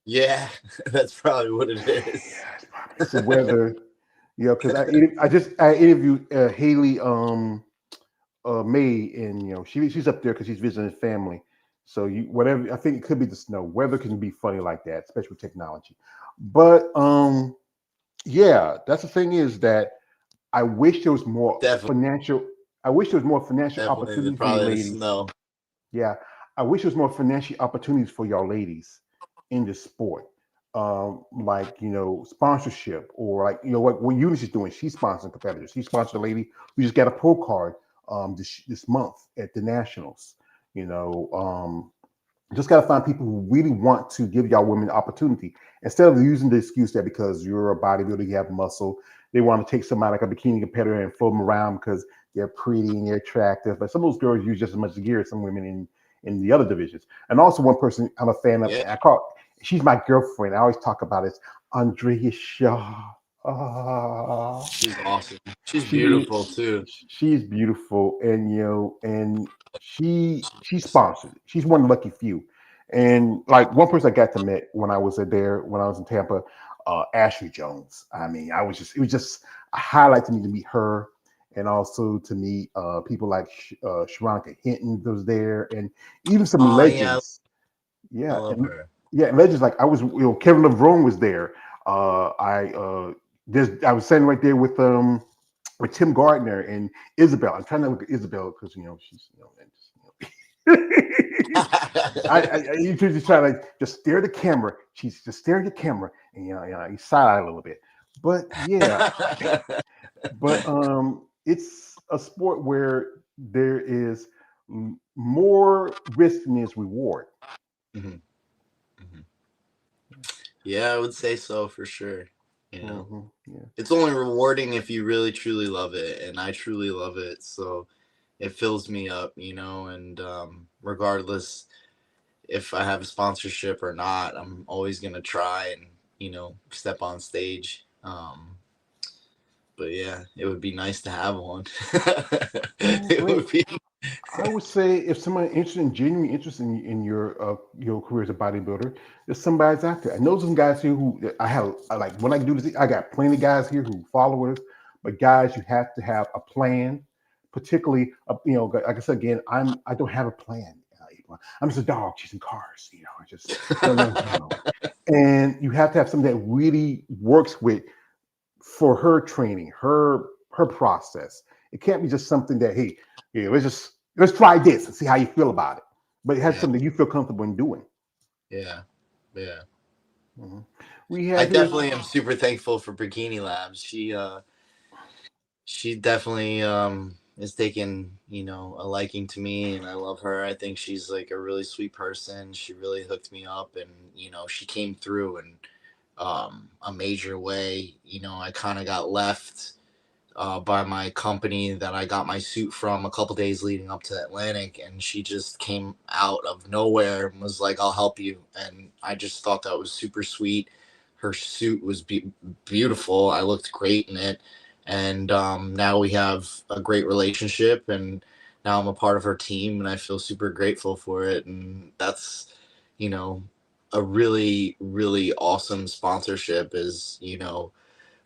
Speaker 2: Yeah, that's probably what it is.
Speaker 1: Yeah, it's the weather. Because I interviewed Haley May, and she's up there because she's visiting family. So whatever, I think it could be the snow. Weather can be funny like that, especially with technology. But yeah, that's the thing is that I wish there was more
Speaker 2: Definitely,
Speaker 1: financial. I wish there was more financial opportunity for you
Speaker 2: probably the
Speaker 1: ladies.
Speaker 2: snow.
Speaker 1: Yeah, I wish there was more financial opportunities for y'all ladies in the sport. Like sponsorship, or like what Eunice is doing. She's sponsoring competitors. She sponsored a lady who just got a pro card this month at the nationals. You know, just got to find people who really want to give y'all women opportunity instead of using the excuse that because you're a bodybuilder, you have muscle, they want to take somebody like a bikini competitor and float them around because they're pretty and they're attractive. But some of those girls use just as much gear as some women in the other divisions. And also one person I'm a fan of,
Speaker 2: Yeah,
Speaker 1: she's my girlfriend. I always talk about it. Andrea Shaw.
Speaker 2: she's awesome. She's
Speaker 1: She
Speaker 2: beautiful too.
Speaker 1: she's beautiful, and and she's sponsored. She's one of the lucky few. And like one person I got to meet when I was there when I was in Tampa, Ashley Jones. I mean, it was just a highlight to me to meet her, and also to meet people like Sharonka Hinton was there, and even some
Speaker 2: Oh yeah,
Speaker 1: legends.
Speaker 2: I
Speaker 1: Yeah,
Speaker 2: love
Speaker 1: and
Speaker 2: her.
Speaker 1: yeah, legends like I was, Kevin LeBron was there. I was standing right there with Tim Gardner and Isabel. I'm trying to look at Isabel because she's and you just try to just stare at the camera. She's just staring at the camera, and you side eye a little bit. But yeah, but it's a sport where there is more risk than is reward.
Speaker 2: Mhm, mhm. Yeah, I would say so for sure. You know,
Speaker 1: Yeah.
Speaker 2: it's only rewarding if you really truly love it, and I truly love it. So it fills me up, and regardless if I have a sponsorship or not, I'm always gonna try and step on stage. But yeah, it would be nice to have one.
Speaker 1: I
Speaker 2: It
Speaker 1: mean,
Speaker 2: would be.
Speaker 1: I would say if somebody interested genuinely interested in your career as a bodybuilder, there's some guys out there. I know some guys here who I like when I do this. I got plenty of guys here who follow us, but guys, you have to have a plan. Particularly, like I said again, I don't have a plan. I'm just a dog chasing cars. I just don't know. And you have to have something that really works with for her training, her process. It can't be just something that hey, let's try this and see how you feel about it. But it has
Speaker 2: Yeah,
Speaker 1: something you feel comfortable in doing.
Speaker 2: yeah, yeah.
Speaker 1: Mhm. We
Speaker 2: I
Speaker 1: have here.
Speaker 2: definitely am super thankful for Bikini Labs. She definitely is taking a liking to me, and I love her. I think she's like a really sweet person. She really hooked me up, and she came through in a major way. I kind of got left by my company that I got my suit from a couple days leading up to Atlantic, and she just came out of nowhere and was like, "I'll help you," and I just thought that was super sweet. Her suit was beautiful. I looked great in it, and now we have a great relationship, and now I'm a part of her team, and I feel super grateful for it, and that's you know a really really awesome sponsorship is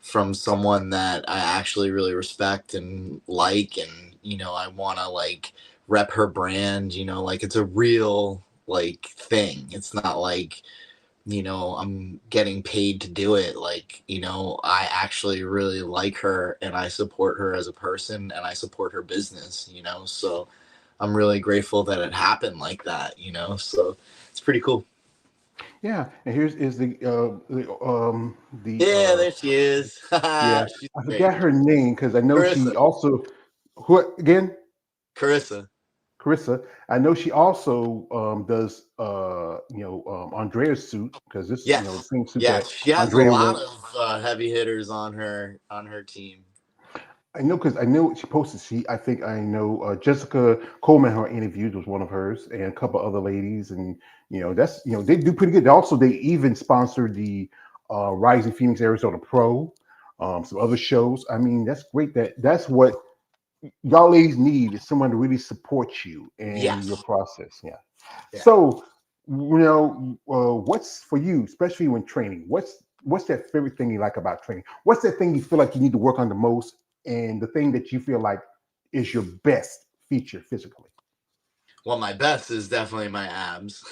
Speaker 2: from someone that I actually really respect and like, and I want to like rep her brand, like it's a real like thing. It's not like I'm getting paid to do it. Like I actually really like her, and I support her as a person, and I support her business. So I'm really grateful that it happened like that. So it's pretty cool.
Speaker 1: Yeah, and here's is the
Speaker 2: Yeah, there she is.
Speaker 1: yeah.
Speaker 2: She's
Speaker 1: I
Speaker 2: great.
Speaker 1: forgot her name because I know she
Speaker 2: Carissa.
Speaker 1: also who again
Speaker 2: Carissa.
Speaker 1: Carissa. I know she also does Andrea's suit because this is the
Speaker 2: Yes,
Speaker 1: same suit that
Speaker 2: yes, she has a
Speaker 1: Andrea
Speaker 2: lot
Speaker 1: went.
Speaker 2: of heavy hitters on her team.
Speaker 1: I know because I know she posted. I think I know Jessica Coleman. Her interviews was one of hers, and a couple other ladies, and that's they do pretty good. Also, they even sponsored the Rising Phoenix Arizona Pro, some other shows. I mean, that's great. That's what y'all ladies need is someone to really support you in your
Speaker 2: Yes.
Speaker 1: process. Yeah.
Speaker 2: Yeah.
Speaker 1: So, what's for you, especially when training? What's that favorite thing you like about training? What's that thing you feel like you need to work on the most, and the thing that you feel like is your best feature physically?
Speaker 2: Well, my best is definitely my abs.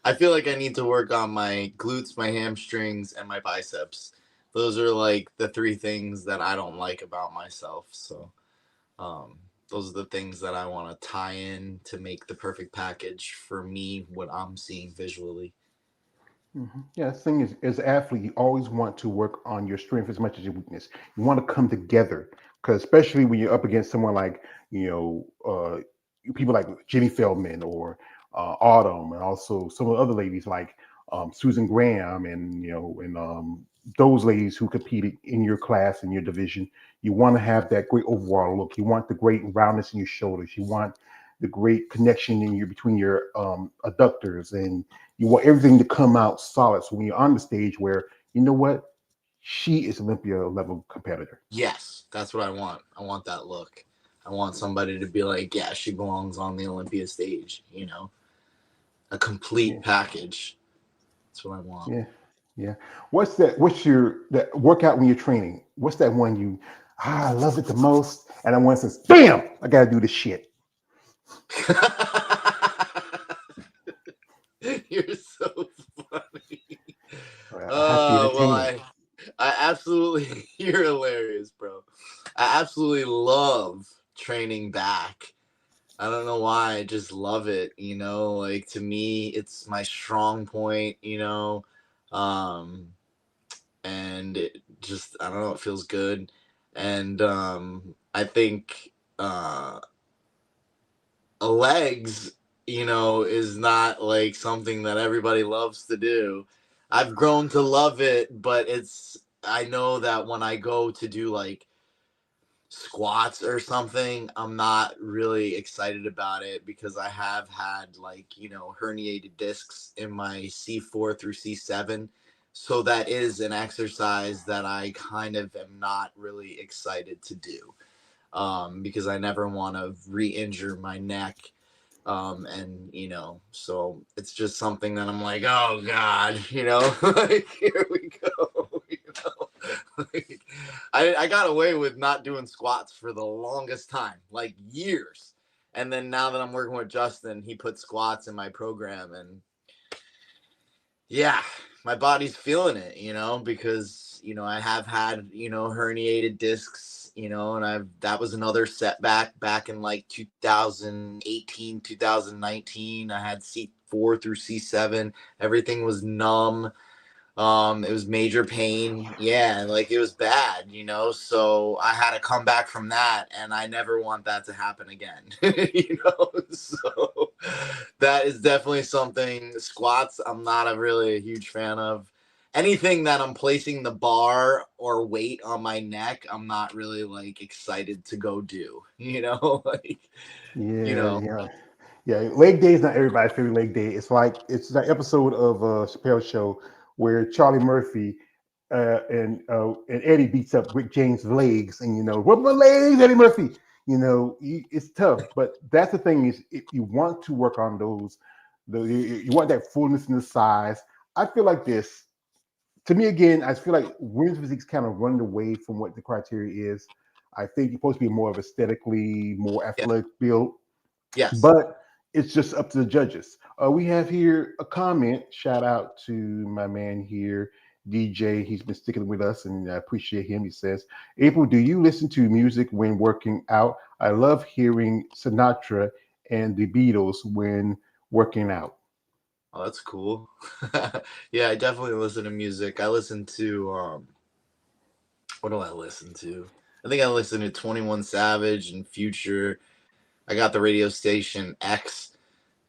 Speaker 2: I feel like I need to work on my glutes, my hamstrings, and my biceps. Those are like the three things that I don't like about myself. So, um, those are the things that I want to tie in to make the perfect package for me, what I'm seeing visually.
Speaker 1: Yeah, the thing is, as an athlete, you always want to work on your strength as much as your weakness. You want to come together, because especially when you're up against someone like people like Jimmy Feldman or Autumn, and also some of the other ladies like Susan Graham, and those ladies who competed in your class in your division. You want to have that great overall look. You want the great roundness in your shoulders. You want the great connection in your between your adductors, and you want everything to come out solid. So when you're on the stage, where you know what, she is Olympia level competitor.
Speaker 2: Yes, that's what I want. I want that look. I want somebody to be like, yeah, she belongs on the Olympia stage, a complete
Speaker 1: Yeah,
Speaker 2: package. That's what I want.
Speaker 1: yeah, yeah. What's your that workout when you're training? What's that one I love it the most? And then one says, bam, I gotta do this shit.
Speaker 2: You're so funny.
Speaker 1: I have to
Speaker 2: Well,
Speaker 1: entertain them.
Speaker 2: I absolutely, you're hilarious, bro. I absolutely love training back. I don't know why. I just love it. Like to me, it's my strong point, um, and it just, I don't know, it feels good. And I think legs, is not like something that everybody loves to do. I've grown to love it, but I know that when I go to do like squats or something, I'm not really excited about it because I have had like, herniated discs in my C4 through C7. So that is an exercise that I kind of am not really excited to do, because I never want to re-injure my neck. And so it's just something that I'm like, oh God, like here we go. Like, I got away with not doing squats for the longest time, like years. And then now that I'm working with Justin, he put squats in my program, and yeah, my body's feeling it, because, I have had, herniated discs, and that was another setback back in like 2018, 2019. I had C4 through C7. Everything was numb. It was major pain. Yeah, like it was bad, so I had to come back from that, and I never want that to happen again. So that is definitely something. Squats, I'm not really a huge fan of. Anything that I'm placing the bar or weight on my neck, I'm not really like excited to go do, like, you
Speaker 1: Yeah,
Speaker 2: know,
Speaker 1: yeah. Yeah, leg day is not everybody's favorite leg day. It's like it's that episode of Chappelle Show where Charlie Murphy and Eddie beats up Rick James' legs, and rub my legs, Eddie Murphy. It's tough, but that's the thing is if you want to work on you want that fullness in the size. I feel like this. To me, again, I feel like women's physique's kind of running away from what the criteria is. I think you're supposed to be more of aesthetically more
Speaker 2: yeah,
Speaker 1: athletic build,
Speaker 2: yes.
Speaker 1: but it's just up to the judges. We have here a comment. Shout out to my man here, DJ. He's been sticking with us, and I appreciate him. He says, April, do you listen to music when working out? I love hearing Sinatra and the Beatles when working out.
Speaker 2: Oh, that's cool. Yeah, I definitely listen to music. I listen to what do I listen to? I think I listen to 21 Savage and Future. I got the radio station X.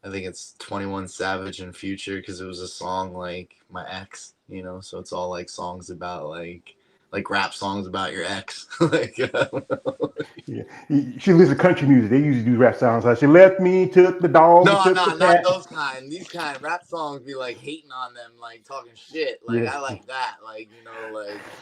Speaker 2: I think it's 21 Savage and Future because it was a song like my ex, so it's all like songs about like like rap songs about your ex. Like,
Speaker 1: Yeah, she listens to country music. They usually do rap songs like "She left me, took the dog, and
Speaker 2: no,
Speaker 1: took the
Speaker 2: no, not
Speaker 1: cat."
Speaker 2: those kind. These kind rap songs be like hating on them, like talking shit. Like
Speaker 1: Yeah,
Speaker 2: I like that, like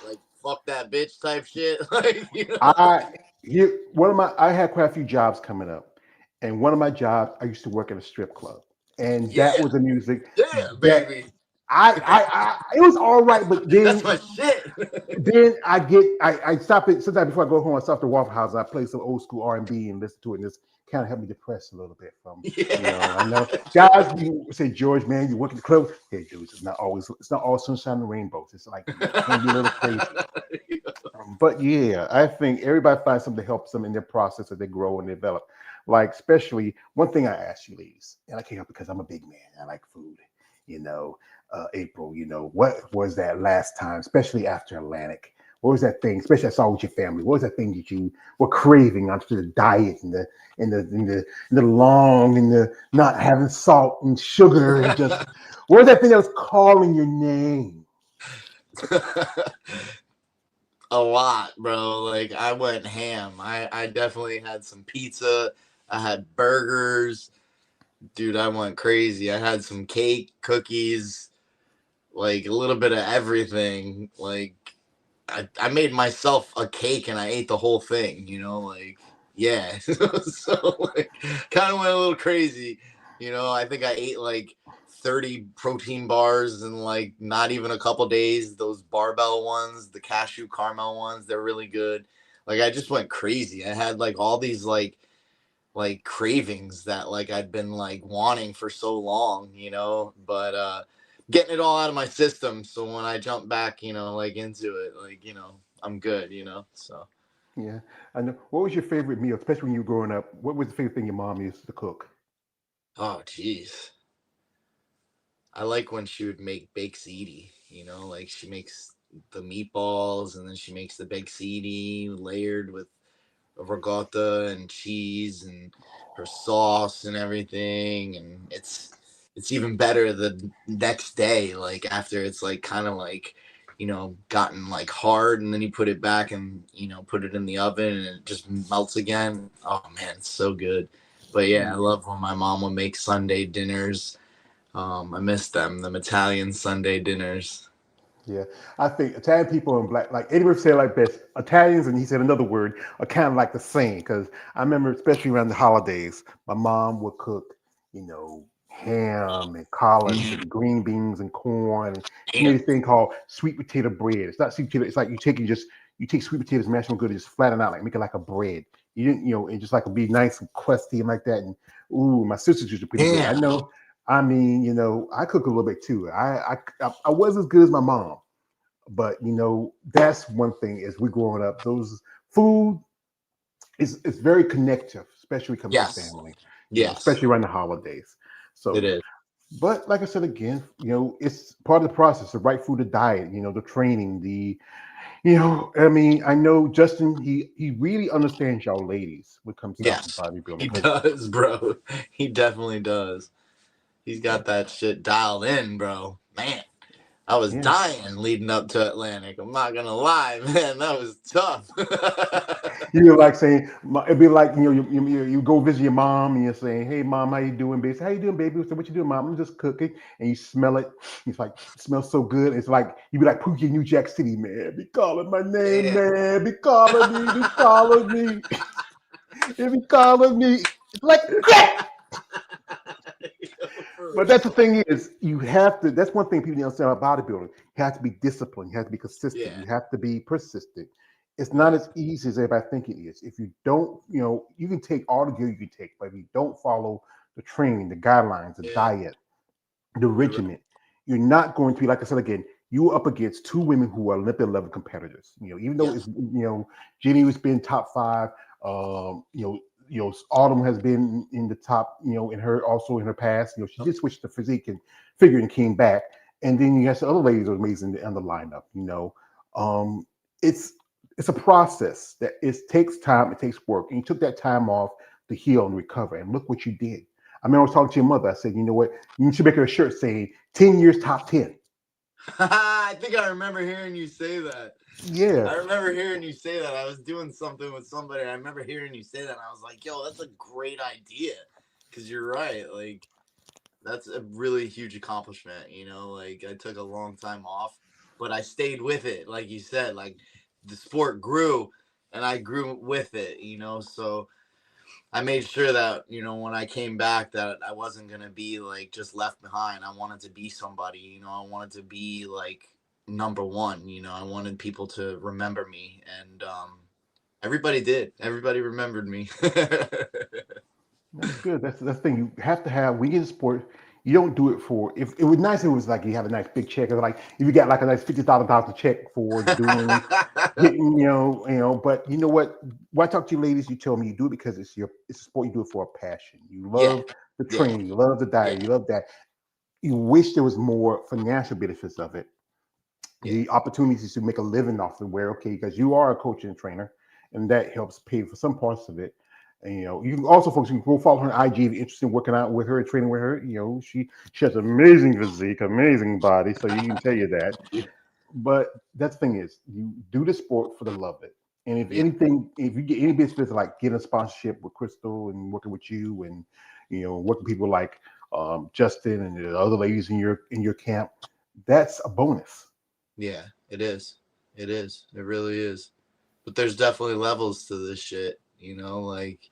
Speaker 2: like fuck that bitch type shit. Like
Speaker 1: I here one of my I had quite a few jobs coming up, and one of my jobs I used to work at a strip club, and
Speaker 2: yeah,
Speaker 1: that was the music
Speaker 2: yeah,
Speaker 1: that
Speaker 2: baby,
Speaker 1: I it was all right, but
Speaker 2: that's my shit.
Speaker 1: then I stop it sometimes before I go home. I stop at the Waffle House. I play some old school R&B and listen to it, and this kind of helped me depress a little bit from I know guys you say George, man, you work in the club. Hey, dudes, it's not all sunshine and rainbows. It's like it can be a little crazy. But yeah, I think everybody finds something to help them in their process as they grow and develop. Like, especially one thing I ask you ladies, and I can't help because I'm a big man. I like food, April, what was that last time, especially after Atlantic? What was that thing, especially I saw with your family? What was that thing that you were craving after the diet and the long and the not having salt and sugar and just what was that thing that was calling your name?
Speaker 2: A lot, bro. Like I went ham. I definitely had some pizza. I had burgers. Dude, I went crazy. I had some cake, cookies, like a little bit of everything. Like I made myself a cake and I ate the whole thing, like yeah. So like kind of went a little crazy. I think I ate like 30 protein bars in like not even a couple days. Those barbell ones, the cashew caramel ones, they're really good. Like I just went crazy. I had like all these like cravings that like I'd been like wanting for so long, but getting it all out of my system. So when I jump back, like into it, like, I'm good, so.
Speaker 1: Yeah, I know. What was your favorite meal, especially when you were growing up? What was the favorite thing your mom used to cook?
Speaker 2: Oh, geez. I like when she would make baked ziti, like she makes the meatballs and then she makes the baked ziti layered with ricotta and cheese and her sauce and everything, and it's even better the next day, like after it's like kind of like gotten like hard, and then you put it back and put it in the oven and it just melts again. Oh man, it's so good. But yeah, I love when my mom would make Sunday dinners. I miss them Italian Sunday dinners.
Speaker 1: Yeah, I think Italian people and black, like Eddie Murphy said, like this, Italians, and he said another word, are kind of like the same. Because I remember, especially around the holidays, my mom would cook, ham and collards and green beans and corn. And she made a thing called sweet potato bread. It's not sweet potato. It's like you take sweet potatoes, mash them good, and just flatten out, like make it like a bread. You didn't, and just like be nice and crusty and like that. And ooh, my sisters used to pretty good. I
Speaker 2: Yeah.
Speaker 1: know. I mean, I cook a little bit too. I was as good as my mom, but that's one thing as we growing up. Those food is very connective, especially when it comes to
Speaker 2: Yes.
Speaker 1: family.
Speaker 2: Yes.
Speaker 1: Especially around the holidays.
Speaker 2: It
Speaker 1: So,
Speaker 2: is.
Speaker 1: but like I said again, it's part of the process. The right food, the diet, the training, I mean, I know Justin. He really understands y'all ladies when it comes down to
Speaker 2: Yes, he
Speaker 1: bodybuilding.
Speaker 2: does, bro. He definitely does. He's got that shit dialed in, bro. Man, I was
Speaker 1: Yeah.
Speaker 2: dying leading up to Atlantic. I'm not gonna lie, man. That was tough.
Speaker 1: Like saying, it'd be like, you go visit your mom and you're saying, "Hey, mom, how you doing, baby?" "How you doing, baby?" "So what you doing, mom?" "I'm just cooking." And you smell it. It's like, it smells so good. It's like, you be like Pookie in New Jack City, "Man, be calling my name,
Speaker 2: Yeah.
Speaker 1: man. Be calling me, be calling me. Be calling me." It's like, crack. But that's the thing is, that's one thing people don't understand about bodybuilding. You have to be disciplined. You have to be consistent.
Speaker 2: Yeah.
Speaker 1: You have to be persistent. It's not as easy as everybody think it is. If you don't, you can take all the gear you can take, but if you don't follow the training, the guidelines, the
Speaker 2: Yeah.
Speaker 1: diet, the
Speaker 2: You're right.
Speaker 1: regimen, you're not going to be, like I said again, you're up against two women who are Olympic level competitors. Even though
Speaker 2: Yes.
Speaker 1: it's, Jenny has been top five, Autumn has been in the top, in her past. She did switch to physique and figure and came back. And then you have some other ladies who are amazing in the lineup. It's it's a process that it takes time, it takes work. And you took that time off to heal and recover. And look what you did. I mean, I was talking to your mother. I said, you know what? You should make her a shirt saying 10 years top 10.
Speaker 2: I think I remember hearing you say that.
Speaker 1: Yeah.
Speaker 2: I remember hearing you say that. I was doing something with somebody. I remember hearing you say that. And I was like, yo, that's a great idea. Because you're right. Like, that's a really huge accomplishment. You know, like, I took a long time off, but I stayed with it. Like you said, like, the sport grew and I grew with it, you know. So I made sure that, you know, when I came back, that I wasn't going to be like just left behind. I wanted to be somebody, you know, I wanted to be like number one, you know, I wanted people to remember me. And everybody did. Everybody remembered me.
Speaker 1: That's good. That's the thing. You have to have when you get in sport. You don't do it for. If it was nice, if it was like you have a nice big check, or like if you got like a nice $50,000 check for doing getting, But you know what? When I talk to you ladies, you tell me you do it because it's a sport. You do it for a passion. You
Speaker 2: Yeah.
Speaker 1: love the
Speaker 2: Yeah.
Speaker 1: training. You love the diet.
Speaker 2: Yeah.
Speaker 1: You love that. You wish there was more financial benefits of it.
Speaker 2: Yeah.
Speaker 1: The opportunities to make a living off it. Where because you are a coach and trainer, and that helps pay for some parts of it. And, you can also, folks, you can go follow her on IG if you're interested in working out with her and training with her. She has amazing physique, amazing body, so you can tell you that. But that thing is, you do the sport for the love of it. And if
Speaker 2: Yeah.
Speaker 1: anything, if you get any business like getting a sponsorship with Crystal and working with you, and working with people like Justin and the other ladies in your camp, that's a bonus.
Speaker 2: Yeah, it is. It is. It really is. But there's definitely levels to this shit, you know, like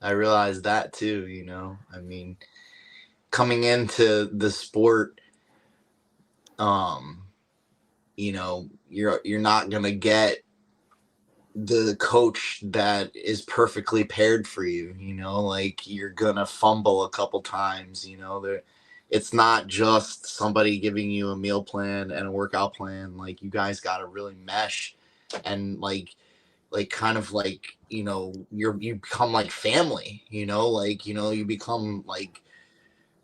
Speaker 2: I realized that too, you know. I mean, coming into the sport, you know, you're not gonna get the coach that is perfectly paired for you, you know, like you're gonna fumble a couple times, you know, it's not just somebody giving you a meal plan and a workout plan. Like you guys gotta really mesh and like kind of like, you know, you become like family, you know, like, you know, you become like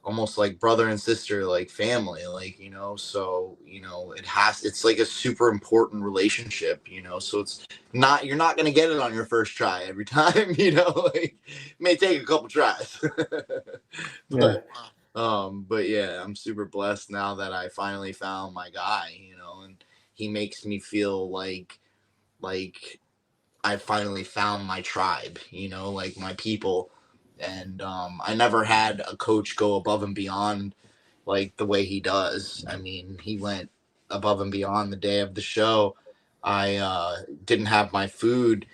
Speaker 2: almost like brother and sister, like family, like, you know. So, you know, it's like a super important relationship, you know. So you're not going to get it on your first try every time. You know, like it may take a couple tries.
Speaker 1: Yeah.
Speaker 2: But yeah, I'm super blessed now that I finally found my guy, you know. And he makes me feel like I finally found my tribe, you know, like my people. And I never had a coach go above and beyond like the way he does. I mean, he went above and beyond the day of the show. I didn't have my food,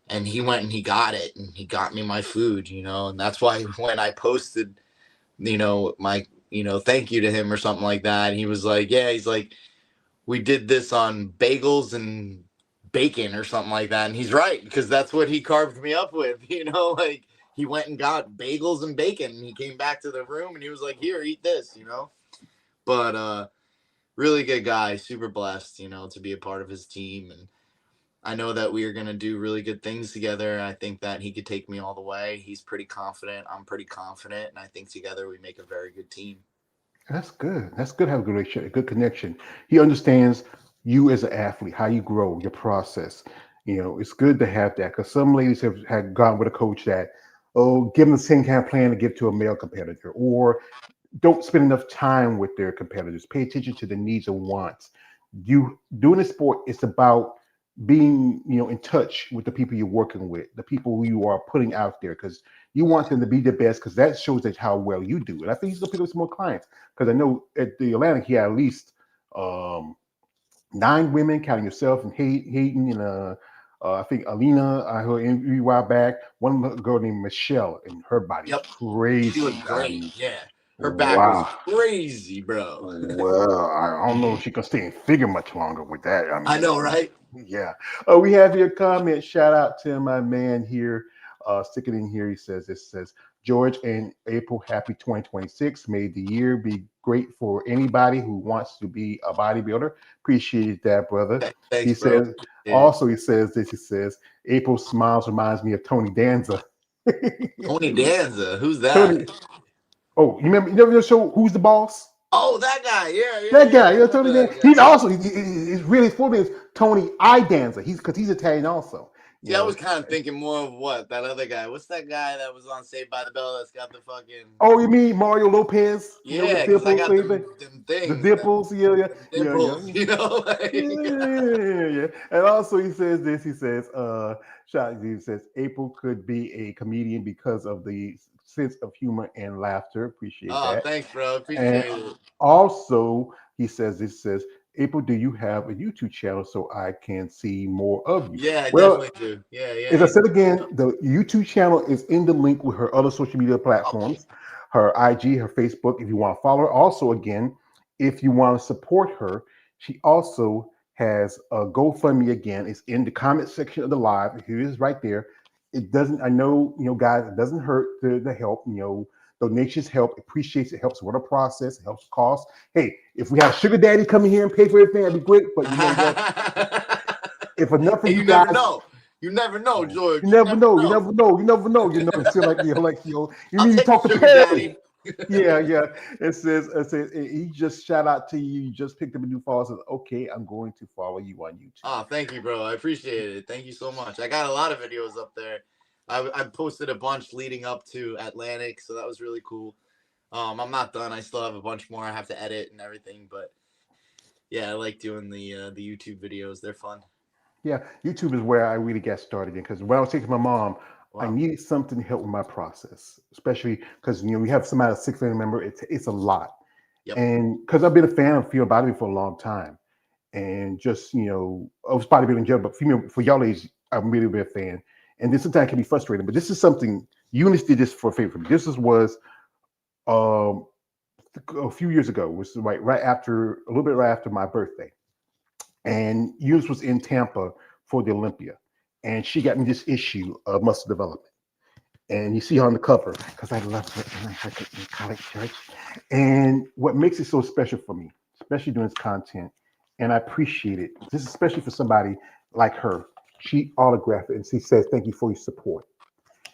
Speaker 2: and he went and he got it, and he got me my food, you know. And that's why when I posted, you know, my, you know, thank you to him or something like that, he was like, yeah, he's like, we did this on bagels and bacon or something like that. And he's right, because that's what he carved me up with, you know, like he went and got bagels and bacon and he came back to the room and he was like, here, eat this, you know. But really good guy, super blessed, you know, to be a part of his team. And I know that we are going to do really good things together. I think that he could take me all the way. He's pretty confident. I'm pretty confident. And I think together we make a very good team.
Speaker 1: That's good. That's good to have a good relationship, a good connection. He understands you as an athlete, how you grow, your process. It's good to have that because some ladies have had gone with a coach that, give them the same kind of plan to give to a male competitor, or don't spend enough time with their competitors. Pay attention to the needs and wants. You doing a sport, it's about being, in touch with the people you're working with, the people who you are putting out there, because you want them to be the best, because that shows that how well you do. And I think he's gonna pick up some more clients because I know at the Atlantic he had at least 9 women, counting yourself and Hayden and I think Alina. I heard a while back one girl named Michelle, and her body's
Speaker 2: Yep.
Speaker 1: crazy.
Speaker 2: She looked great. Yeah. Her back
Speaker 1: Wow.
Speaker 2: was crazy, bro.
Speaker 1: Well, I don't know if she can stay in figure much longer with that. I mean,
Speaker 2: I know, right?
Speaker 1: Yeah. We have your comment. Shout out to my man here. Stick it in here. It says, George and April, happy 2026. May the year be great for anybody who wants to be a bodybuilder. Appreciate that, brother.
Speaker 2: Thanks,
Speaker 1: He
Speaker 2: bro.
Speaker 1: says, also, he says, April smiles reminds me of Tony Danza.
Speaker 2: Tony Danza. Who's that?
Speaker 1: Tony. Oh, you remember the show Who's the Boss?
Speaker 2: Oh, that guy. Yeah.
Speaker 1: That guy, Tony
Speaker 2: that
Speaker 1: Danza.
Speaker 2: guy.
Speaker 1: He's also he's really funny. Is Tony I Danza. He's Italian also.
Speaker 2: See, I was kind of thinking more of what that other guy. What's that guy that was on Saved by the Bell that's got the fucking?
Speaker 1: Oh, you mean Mario Lopez?
Speaker 2: Yeah, because I got them
Speaker 1: the
Speaker 2: things.
Speaker 1: dimples, yeah.
Speaker 2: Dimples, you know.
Speaker 1: Yeah. And also, he says this. He says, he says April could be a comedian because of the sense of humor and laughter. Appreciate
Speaker 2: Oh,
Speaker 1: that.
Speaker 2: thanks, bro.
Speaker 1: And
Speaker 2: Appreciate it.
Speaker 1: also, he says, April, do you have a YouTube channel so I can see more of you?
Speaker 2: Yeah, I
Speaker 1: Well,
Speaker 2: definitely do. Yeah.
Speaker 1: as I said again, the YouTube channel is in the link with her other social media platforms, her IG, her Facebook, if you want to follow her. Also, again, if you want to support her, she also has a GoFundMe again. It's in the comment section of the live. Here it is right there. It doesn't, I know, guys, it doesn't hurt to help, donations help, appreciates it, helps with the process, it helps cost. Hey, if we have Sugar Daddy come in here and pay for everything, that'd be great. But you know what? If enough of
Speaker 2: Hey,
Speaker 1: you
Speaker 2: you
Speaker 1: guys,
Speaker 2: never know. You never know, George.
Speaker 1: you never know. Still like you
Speaker 2: I'll
Speaker 1: need to
Speaker 2: take
Speaker 1: talk
Speaker 2: the
Speaker 1: to
Speaker 2: Sugar
Speaker 1: Perry.
Speaker 2: Daddy.
Speaker 1: Yeah. It says he just shout out to you. You just picked up a new follower. Says, okay, I'm going to follow you on YouTube.
Speaker 2: Oh, thank you, bro. I appreciate it. Thank you so much. I got a lot of videos up there. I posted a bunch leading up to Atlantic, so that was really cool. I'm not done. I still have a bunch more I have to edit and everything, but yeah, I like doing the YouTube videos. They're fun.
Speaker 1: Yeah, YouTube is where I really got started in because when I was taking my mom, I
Speaker 2: Wow.
Speaker 1: needed something to help with my process, especially because we have somebody, a sick family member. It's a lot,
Speaker 2: Yep.
Speaker 1: and because I've been a fan of female body for a long time, and just I was probably been in jail, but for y'all ladies, I'm really a fan. And this sometimes can be frustrating, but this is something Eunice did this for a favor for me. This was um a few years ago, which is a little bit right after my birthday. And Eunice was in Tampa for the Olympia, and she got me this issue of Muscle Development. And you see her on the cover because I love her in college church. And what makes it so special for me, especially doing this content, and I appreciate it. This is especially for somebody like her. She autographed it and she says, "Thank you for your support."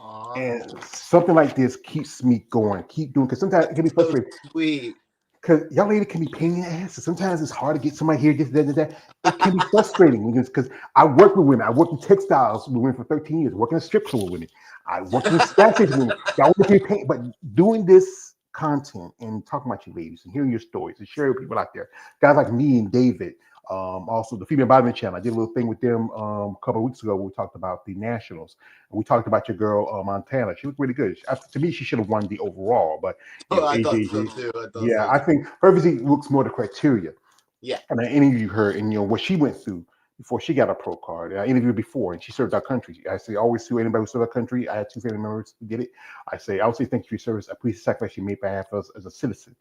Speaker 2: Aww.
Speaker 1: And something like this keeps me going. Keep doing, because sometimes it can be frustrating.
Speaker 2: So sweet.
Speaker 1: Because y'all lady can be pain in the ass. Sometimes it's hard to get somebody here, this, that. It can be frustrating because I work with women. I worked in textiles with women for 13 years, working in a strip club with women. I worked in gas station with women. Y'all want to pain, but doing this content and talking about you ladies and hearing your stories and sharing with people out there, guys like me and David, also the Female Embodiment Channel. I did a little thing with them a couple of weeks ago where we talked about the nationals. And we talked about your girl Montana. She looked really good. To me, she should have won the overall, but
Speaker 2: I thought so too.
Speaker 1: I think her physique looks more the criteria.
Speaker 2: Yeah.
Speaker 1: And I interviewed her and what she went through before she got a pro card. I interviewed her before and she served our country. I say always to anybody who served our country. I had 2 family members who did it. I would say thank you for your service. I appreciate the sacrifice you made behalf of us as a citizen.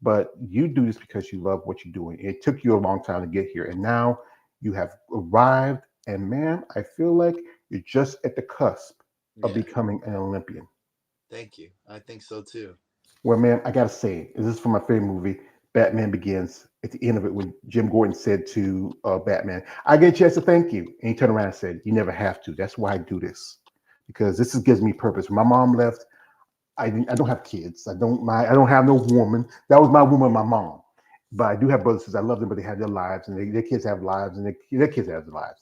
Speaker 1: But you do this because you love what you're doing. It took you a long time to get here. And now you have arrived. And man, I feel like you're just at the cusp of becoming an Olympian.
Speaker 2: Thank you. I think so too.
Speaker 1: Well, man, I gotta say, this is from my favorite movie, Batman Begins. At the end of it, when Jim Gordon said to Batman, "I get a chance to thank you," and he turned around and said, "You never have to. That's why I do this, because this gives me purpose." When my mom left, I don't have kids. I don't have no woman. That was my woman, my mom. But I do have brothers and sisters. I love them, but they have their lives, and their kids have lives, and their kids have their lives.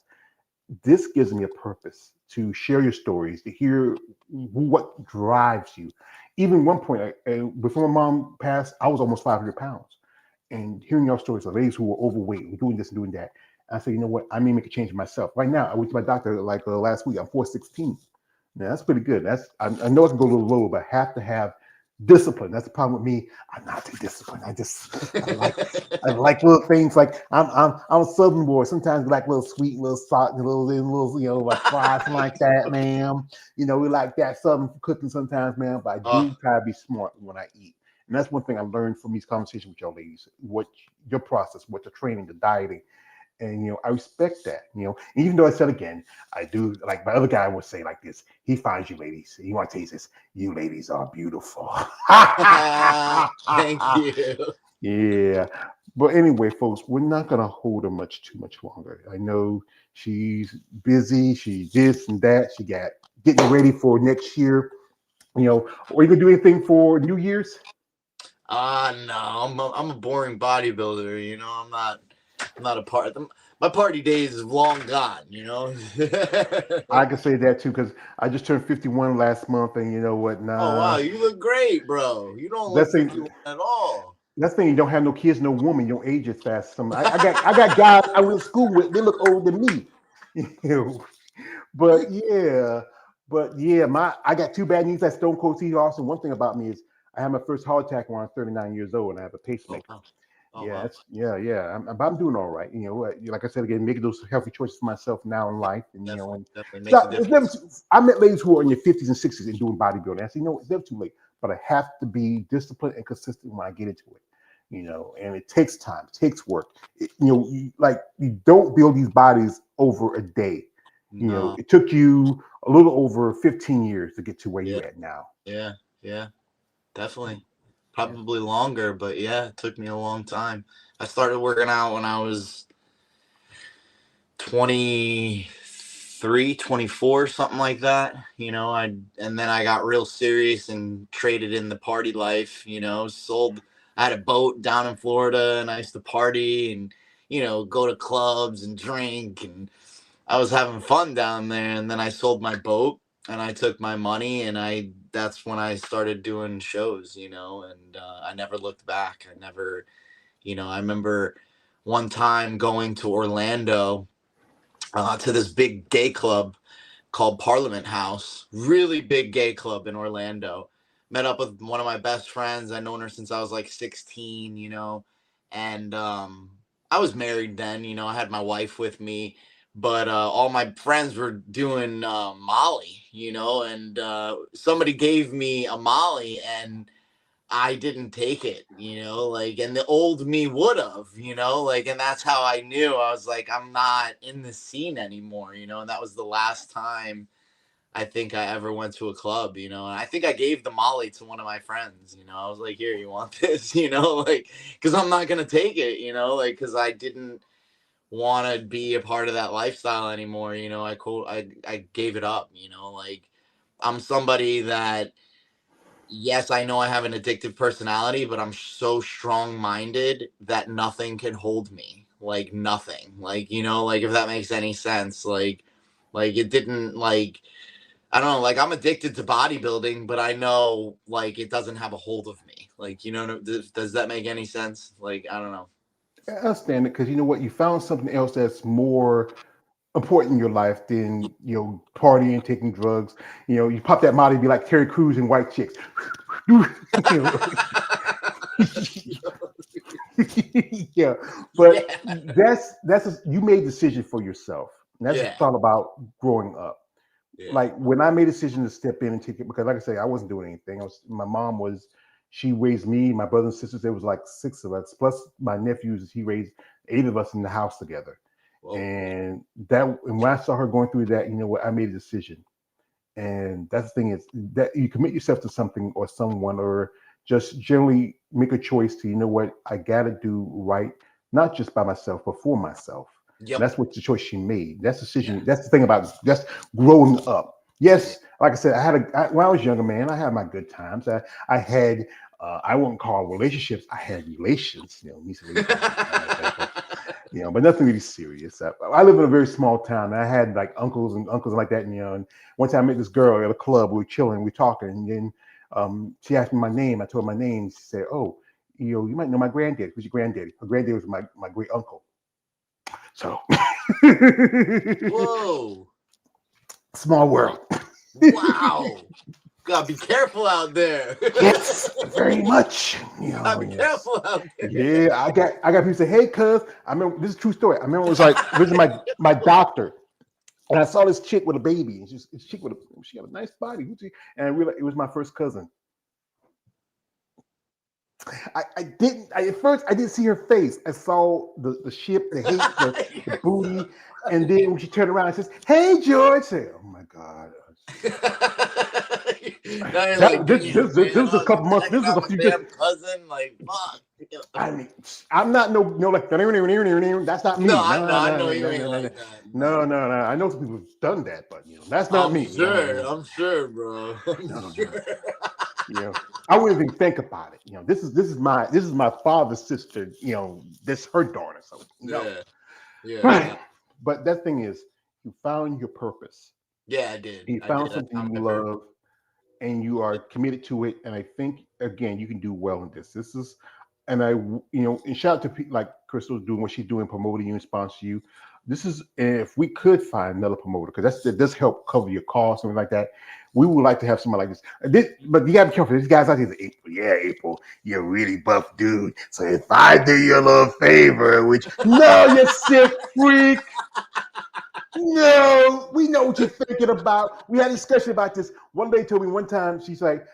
Speaker 1: This gives me a purpose to share your stories, to hear what drives you. Even one point, before my mom passed, I was almost 500 pounds. And hearing your stories of ladies who were overweight, were doing this and doing that, I said, you know what? I may make a change myself. Right now, I went to my doctor like last week. I'm 416. Now, that's pretty good. I know I can go a little lower, but I have to have discipline. That's the problem with me. I'm not too disciplined. I like little things like I'm a Southern boy. Sometimes we like little sweet, little salt, little like fries, something like that, ma'am. We like that Southern cooking sometimes, man. But I do try to be smart when I eat. And that's one thing I learned from these conversations with y'all ladies, what your process, what the training, the dieting. And I respect that. Even though I said again, I do, like my other guy would say like this. He finds you ladies. He wants to taste this. You ladies are beautiful.
Speaker 2: Thank you.
Speaker 1: Yeah. But anyway, folks, we're not gonna hold her too much longer. I know she's busy. She's this and that. She got getting ready for next year. Are you gonna do anything for New Year's?
Speaker 2: No, I'm a boring bodybuilder. I'm not I'm not a part of them. My party days is long gone, you know.
Speaker 1: I can say that too because I just turned 51 last month, and you know what?
Speaker 2: Oh wow,
Speaker 1: Nah,
Speaker 2: you look great, bro. You don't look
Speaker 1: that's the
Speaker 2: 51 at all.
Speaker 1: that's the thing. You don't have no kids, no woman. You don't age as fast. I got guys I went to school with. They look older than me. You know, but yeah, I got two bad knees. That Stone Cold Steve Austin. One thing about me is I had my first heart attack when I was 39 years old, and I have a
Speaker 2: Oh
Speaker 1: pacemaker.
Speaker 2: wow. Oh
Speaker 1: Yeah,
Speaker 2: wow.
Speaker 1: I'm doing all right. You know, like I said again, making those healthy choices for myself now in life, and
Speaker 2: Definitely, definitely
Speaker 1: it's
Speaker 2: makes a
Speaker 1: not. It's never.
Speaker 2: difference.
Speaker 1: I met ladies who are in their 50s and 60s and doing bodybuilding. I said, it's never too late, but I have to be disciplined and consistent when I get into it. And it takes time, it takes work. You don't build these bodies over a day.
Speaker 2: No.
Speaker 1: It took you a little over 15 years to get to where
Speaker 2: Yeah.
Speaker 1: you're at now.
Speaker 2: Yeah. Yeah. Definitely. Probably longer, but yeah, it took me a long time. I started working out when I was 23, 24, something like that. And then I got real serious and traded in the party life, I had a boat down in Florida and I used to party and, go to clubs and drink, and I was having fun down there. And then I sold my boat and I took my money, and that's when I started doing shows, and I never looked back. I remember one time going to Orlando, to this big gay club called Parliament House. Really big gay club in Orlando. Met up with one of my best friends. I've known her since I was like 16, and I was married then. I had my wife with me, but all my friends were doing Molly, and somebody gave me a Molly, and I didn't take it, and the old me would have, and that's how I knew. I was like, I'm not in the scene anymore, and that was the last time I think I ever went to a club, and I think I gave the Molly to one of my friends, I was like, here, you want this, because I'm not going to take it, because I didn't want to be a part of that lifestyle anymore. I gave it up, I'm somebody that, yes, I know I have an addictive personality, but I'm so strong-minded that nothing can hold me. Like nothing. Like if that makes any sense. Like it didn't I don't know, like I'm addicted to bodybuilding, but I know like it doesn't have a hold of me. Does that make any sense? Like I don't know.
Speaker 1: I understand it because you know what, you found something else that's more important in your life than partying, taking drugs. You pop that Molly, be like Terry Crews and White Chicks. You know, yeah, but
Speaker 2: Yeah.
Speaker 1: you made a decision for yourself. And that's
Speaker 2: Yeah.
Speaker 1: what thought about growing up.
Speaker 2: Yeah.
Speaker 1: Like when I made a decision to step in and take it, because like I say, I wasn't doing anything. My mom was, she raised me, my brothers and sisters. There was like 6 of us, plus my nephews. He raised 8 of us in the house together.
Speaker 2: Whoa.
Speaker 1: And when I saw her going through that, you know what, I made a decision. And that's the thing, is that you commit yourself to something or someone, or just generally make a choice to, you know what, I gotta do right, not just by myself, but for myself.
Speaker 2: Yep.
Speaker 1: And that's what the choice she made. That's the decision. Yeah. That's the thing about just growing up. Yes, like I said, when I was younger, man, I had my good times. I had, I wouldn't call relationships. I had relations, but nothing really serious. I live in a very small town. And I had like uncles like that, and one time I met this girl at a club. We were chilling, we were talking, and then she asked me my name. I told her my name. She said, "Oh, you might know my granddaddy. Who's your granddaddy?" Her granddaddy was my great uncle. So,
Speaker 2: whoa,
Speaker 1: small world.
Speaker 2: Wow. Gotta be careful out there.
Speaker 1: Yes, very much.
Speaker 2: Gotta be careful out there.
Speaker 1: Yeah, I got people say, "Hey, cuz." I remember, this is a true story. I remember it was like visiting my doctor, and I saw this chick with a baby, and she had a nice body, and I realized it was my first cousin. At first I didn't see her face. I saw the ship, the hate, the booty, and then when she turned around and says, "Hey, George," I said, "Oh my God." This was a couple months. This was a few.
Speaker 2: Cousin, like fuck.
Speaker 1: I mean, I'm not no like that's not me.
Speaker 2: No, I know you ain't like that.
Speaker 1: No. I know some people have done that, but that's not me.
Speaker 2: I'm sure, bro. I'm sure.
Speaker 1: You know, I wouldn't even think about it. You know, this is my father's sister. You know, this her daughter. So
Speaker 2: Yeah.
Speaker 1: right. But that thing is, you found your purpose.
Speaker 2: Yeah, I did.
Speaker 1: You
Speaker 2: I
Speaker 1: found
Speaker 2: did. I
Speaker 1: something
Speaker 2: found
Speaker 1: you
Speaker 2: my purpose.
Speaker 1: love, and you are committed to it. And I think again, you can do well in this. This is, and and shout out to people like Crystal's doing what she's doing, promoting you and sponsor you. This is if we could find another promoter because that does help cover your costs, something like that. We would like to have somebody like this. But you gotta be careful. These guys out here, April, yeah, April, you're a really buff dude. So if I do you a little favor, which no, you sick freak. No, we know what you're thinking about. We had a discussion about this. One lady told me one time, she's like,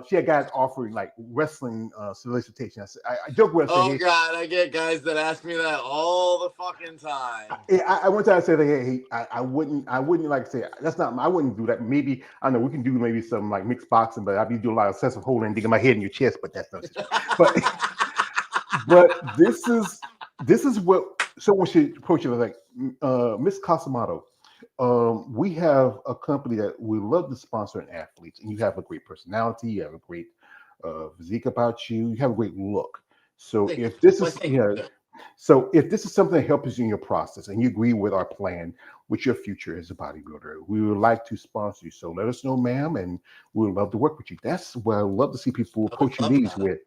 Speaker 1: she had guys offering like wrestling solicitation. I joke with her, say,
Speaker 2: Oh
Speaker 1: hey,
Speaker 2: God, I get guys that ask me that all the fucking time.
Speaker 1: I one time said, hey, I wouldn't like say that's not. I wouldn't do that. Maybe I know we can do maybe some like mixed boxing, but I'd be doing a lot of excessive holding, digging my head in your chest. But that's not. But this is what someone should approach it like, Miss Cosimano. We have a company that we love to sponsor an athletes, and you have a great personality, you have a great physique about you, you have a great look. So
Speaker 2: Thank
Speaker 1: if
Speaker 2: you.
Speaker 1: this
Speaker 2: Why,
Speaker 1: is
Speaker 2: thank you.
Speaker 1: so if this is something that helps you in your process and you agree with our plan with your future as a bodybuilder, we would like to sponsor you. So let us know, ma'am, and we would love to work with you. That's what I love to see people
Speaker 2: I would
Speaker 1: approaching
Speaker 2: love
Speaker 1: these
Speaker 2: that.
Speaker 1: with.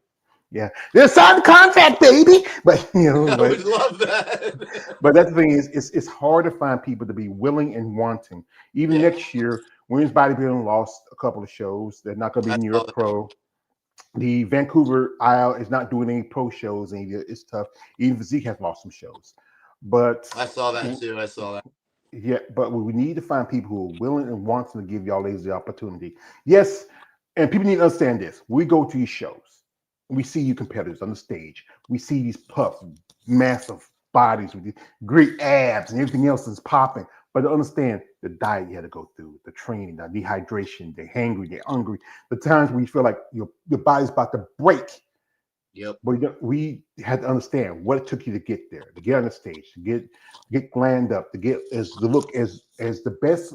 Speaker 1: Yeah, there's some contract, baby. But
Speaker 2: I would love that.
Speaker 1: but that thing is, it's hard to find people to be willing and wanting. Even
Speaker 2: Yeah,
Speaker 1: next year, women's bodybuilding lost a couple of shows. They're not going to be
Speaker 2: I
Speaker 1: New
Speaker 2: saw
Speaker 1: York
Speaker 2: that.
Speaker 1: Pro. The Vancouver Isle is not doing any pro shows, and it's tough. Even Physique has lost some shows. But
Speaker 2: I saw that too. I saw that.
Speaker 1: yeah, but we need to find people who are willing and wanting to give y'all ladies the opportunity. Yes, and people need to understand this. We go to these shows, we see you competitors on the stage. We see these puff, massive bodies with these great abs and everything else is popping. But to understand the diet you had to go through, the training, the dehydration, they're hangry, they're hungry, the times where you feel like your body's about to break.
Speaker 2: Yep.
Speaker 1: But we had to understand what it took you to get there, to get on the stage, to get glammed up, to get as the look as the best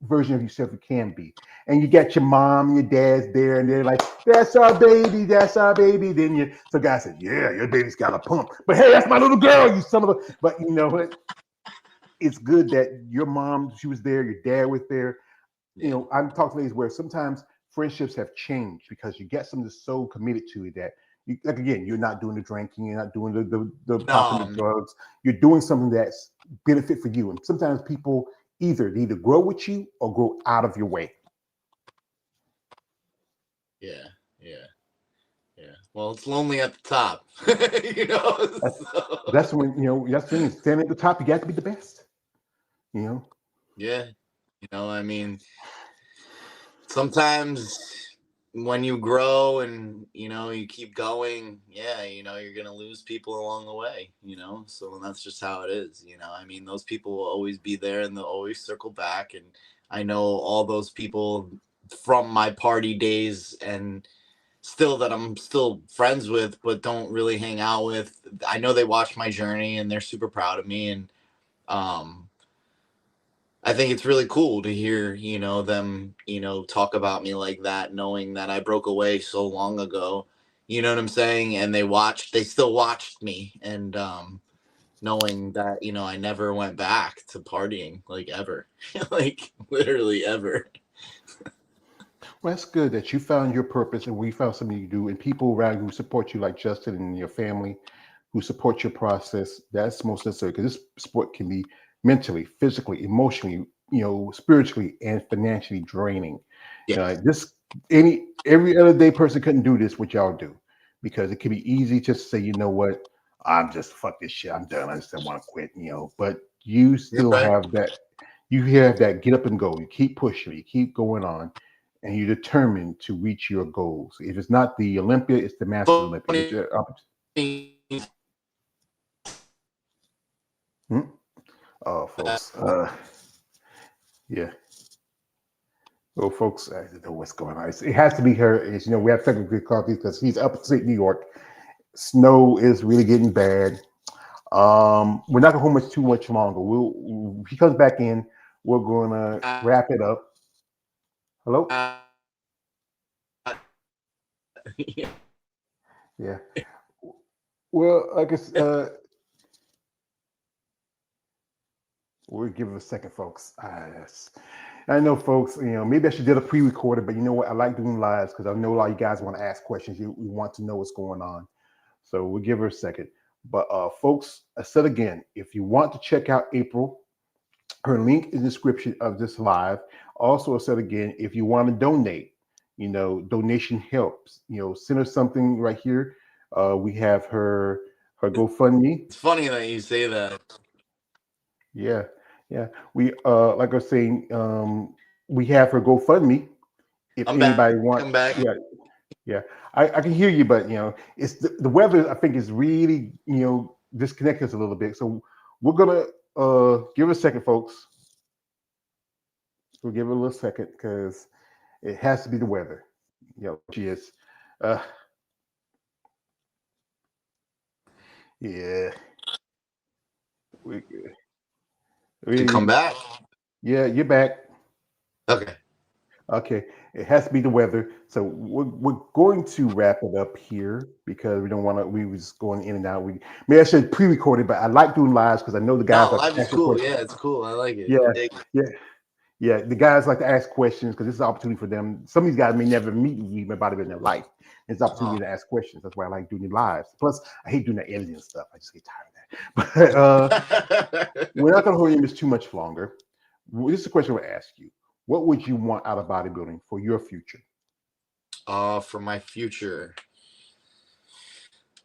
Speaker 1: version of yourself you can be. And you got your mom and your dad's there, and they're like, "That's our baby, that's our baby." Then so guy said, "Yeah, your baby's got a pump," but hey, that's my little girl. You some of the, but you know what? It's good that your mom, she was there, your dad was there. You
Speaker 2: Yeah.
Speaker 1: know, I'm talking to ladies where sometimes friendships have changed because you get something so committed to it that you, like again, you're not doing the drinking, you're not doing the popping the
Speaker 2: No.
Speaker 1: drugs, you're doing something that's benefit for you. And sometimes people they either grow with you or grow out of your way.
Speaker 2: Yeah. Yeah. Yeah. Well, it's lonely at the top. You know. So.
Speaker 1: That's when that's the thing. Standing at the top, you got to be the best. You know.
Speaker 2: Yeah. You know, I mean, sometimes when you grow and you keep going, yeah, you're gonna lose people along the way, so that's just how it is. I mean, those people will always be there and they'll always circle back, and I know all those people from my party days and still that I'm still friends with but don't really hang out with. I know they watch my journey and they're super proud of me, and um I think it's really cool to hear, them, talk about me like that, knowing that I broke away so long ago. You know what I'm saying? And they still watched me, and knowing that, I never went back to partying like ever, like literally ever.
Speaker 1: Well, that's good that you found your purpose and we found something you do, and people around you who support you, like Justin and your family, who support your process. That's most necessary because this sport can be mentally, physically, emotionally, spiritually, and financially draining.
Speaker 2: Yeah.
Speaker 1: This every other day person couldn't do this what y'all do because it can be easy just to say, you know what, I'm just fuck this shit, I'm done, I just want to quit. But you
Speaker 2: You're
Speaker 1: still
Speaker 2: right.
Speaker 1: have that. You have that get up and go. You keep pushing. You keep going on and you're determined to reach your goals. If it's not the Olympia, it's the Master Olympia. Oh, folks. Yeah. Well, folks, I don't know what's going on. It has to be her. We have technical difficulties because he's upstate New York. Snow is really getting bad. We're not going to hold too much longer. If he comes back in, we're going to wrap it up. Hello? Yeah. Well, I guess we'll give it a second, folks. Yes. I know, folks. Maybe I should do a pre-recorded, but you know what? I like doing lives because I know a lot of you guys want to ask questions. You want to know what's going on, so we'll give her a second. But folks, I said again, if you want to check out April, her link in the description of this live. Also, I said again, if you want to donate, donation helps. Send her something right here. We have her GoFundMe.
Speaker 2: It's funny that you say that.
Speaker 1: Yeah, yeah. We like I was saying, we have her GoFundMe. If
Speaker 2: I'm
Speaker 1: anybody
Speaker 2: back.
Speaker 1: wants,
Speaker 2: I'm back.
Speaker 1: yeah, yeah. I can hear you, but it's the weather. I think is really disconnecting us a little bit. So we're gonna give it a second, folks. We'll give it a little second because it has to be the weather. She is. Uh, yeah. We,
Speaker 2: To come back.
Speaker 1: Yeah, you're back.
Speaker 2: Okay.
Speaker 1: Okay, it has to be the weather. So we're going to wrap it up here because we don't want to. We was going in and out. Maybe I should pre-record it, but I like doing lives because I know the guys
Speaker 2: No,
Speaker 1: like
Speaker 2: live
Speaker 1: to
Speaker 2: is
Speaker 1: ask
Speaker 2: cool.
Speaker 1: questions.
Speaker 2: Yeah, it's cool. I like it.
Speaker 1: Yeah,
Speaker 2: I dig it.
Speaker 1: yeah, yeah. The guys like to ask questions because this is an opportunity for them. Some of these guys may never meet me about it in their life. It's an opportunity to ask questions. That's why I like doing the lives. Plus, I hate doing the editing stuff. I just get tired of that. But we're not going to hold you this too much longer. This is a question I would ask you. What would you want out of bodybuilding for your future?
Speaker 2: For my future.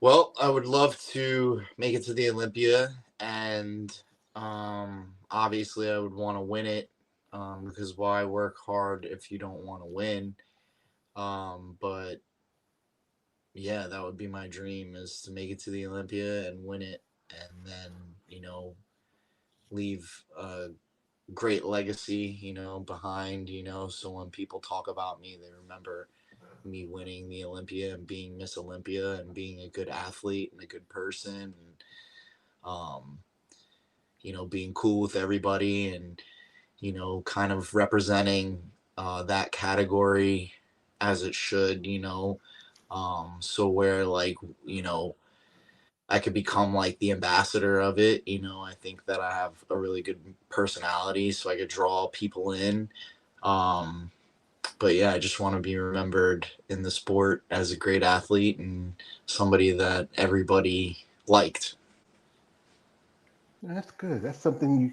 Speaker 2: Well, I would love to make it to the Olympia, and obviously I would want to win it, because why work hard if you don't want to win? But yeah, that would be my dream, is to make it to the Olympia and win it, and then leave a great legacy, behind, so when people talk about me, they remember me winning the Olympia and being Miss Olympia and being a good athlete and a good person, and being cool with everybody, and kind of representing that category as it should, so where I could become like the ambassador of it. I think that I have a really good personality, so I could draw people in. But yeah, I just want to be remembered in the sport as a great athlete and somebody that everybody liked.
Speaker 1: That's good. That's something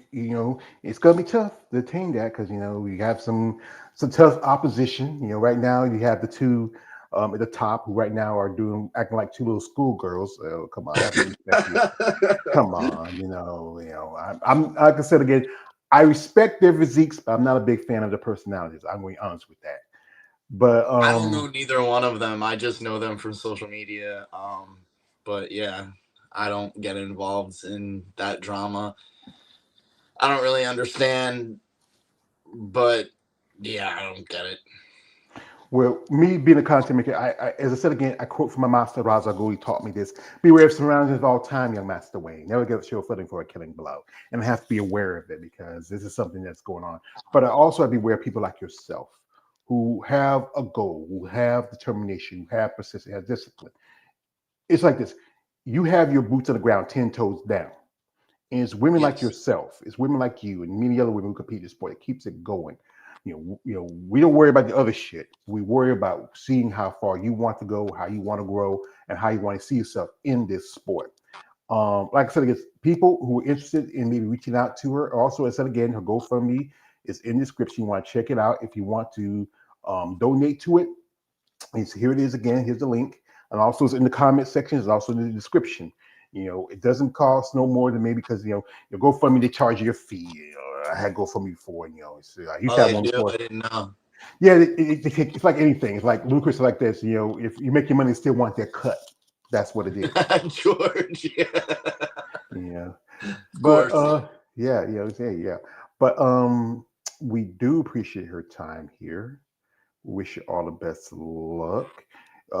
Speaker 1: it's gonna be tough to attain that because we have some tough opposition. Right now you have the two at the top who right now are acting like two little schoolgirls. Come on, I have to respect you. Come on, I'm like I said again, I respect their physiques, but I'm not a big fan of their personalities. I'm going to be honest with that. But
Speaker 2: I don't know neither one of them. I just know them from social media. But yeah, I don't get involved in that drama. I don't really understand, but yeah, I don't get it.
Speaker 1: Well, me being a content maker, as I said again, I quote from my master Raza Gul. He taught me this: "Beware of surroundings of all time, young master Wayne. Never get a sure footing for a killing blow." And I have to be aware of it because this is something that's going on. But I also have to be aware of people like yourself who have a goal, who have determination, who have persistence, have discipline. It's like this: you have your boots on the ground, 10 toes down. And it's women like
Speaker 2: Yes.
Speaker 1: yourself, it's women like you and many other women who compete in the sport. It keeps it going. We don't worry about the other shit. We worry about seeing how far you want to go, how you want to grow, and how you want to see yourself in this sport. Like I said, again, people who are interested in maybe reaching out to her. Also, I said again, her GoFundMe is in the description. You want to check it out if you want to donate to it. Here it is again. Here's the link, and also it's in the comment section. It's also in the description. It doesn't cost no more than maybe because your GoFundMe they charge you a fee. I had GoFundMe before, I used to have one
Speaker 2: They do?
Speaker 1: before.
Speaker 2: I didn't know.
Speaker 1: Yeah, it's like anything. It's like Lucas like this. If you make your money, they still want their cut. That's what it is.
Speaker 2: George, yeah.
Speaker 1: Yeah,
Speaker 2: Of
Speaker 1: but
Speaker 2: course.
Speaker 1: yeah. But we do appreciate her time here. Wish you all the best of luck.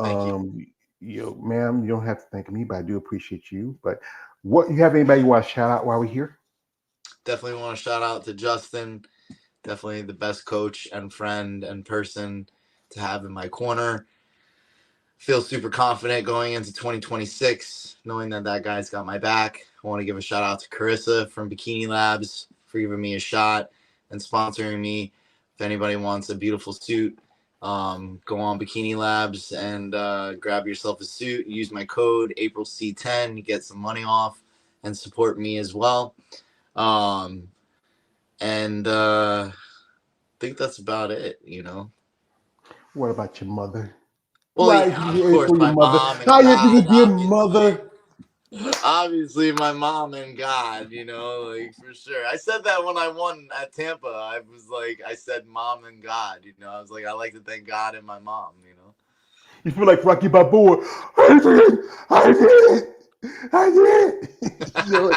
Speaker 2: Thank you.
Speaker 1: Ma'am, you don't have to thank me, but I do appreciate you. But you have anybody you want to shout out while we're here?
Speaker 2: Definitely want to shout out to Justin. Definitely the best coach and friend and person to have in my corner. feel super confident going into 2026, knowing that guy's got my back. I want to give a shout out to Carissa from Bikini Labs for giving me a shot and sponsoring me. If anybody wants a beautiful suit, go on Bikini Labs and grab yourself a suit. Use my code AprilC10, you get some money off and support me as well. And I think that's about it, you know.
Speaker 1: What about your mother?
Speaker 2: Well,
Speaker 1: Why
Speaker 2: yeah,
Speaker 1: is
Speaker 2: of
Speaker 1: it
Speaker 2: course,
Speaker 1: for your
Speaker 2: my
Speaker 1: mother?
Speaker 2: mom and
Speaker 1: How you do
Speaker 2: God,
Speaker 1: with your
Speaker 2: obviously.
Speaker 1: mother?
Speaker 2: Obviously, my mom and God, you know, like for sure. I said that when I won at Tampa. I was like, I said mom and God, you know. I was like, I like to thank God and my mom, you know.
Speaker 1: You feel like Rocky Balboa. I did it. I did it. I did it. You know,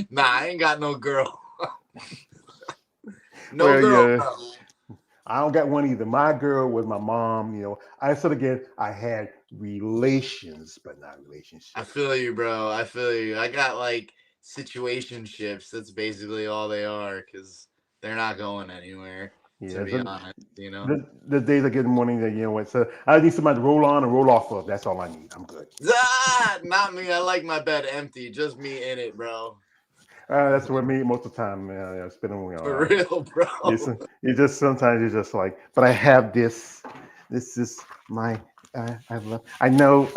Speaker 2: Nah, I ain't got no girl. No
Speaker 1: well,
Speaker 2: girl,
Speaker 1: yeah.
Speaker 2: bro.
Speaker 1: I don't got one either. My girl was my mom. You know, I said again, I had relations, but not relationships.
Speaker 2: I feel you, bro. I feel you. I got like situationships. That's basically all they are, because they're not going anywhere.
Speaker 1: Yeah,
Speaker 2: To be honest, you know.
Speaker 1: the days I get in the morning that, you know what, so I need somebody to roll on and roll off of. That's all I need. I'm good.
Speaker 2: Ah, not me. I like my bed empty. Just me in it, bro.
Speaker 1: That's what I mean most of the time, man. Yeah, spending, you know,
Speaker 2: For real, bro.
Speaker 1: you just sometimes you're just like, but I have this. This is my. I love. I know.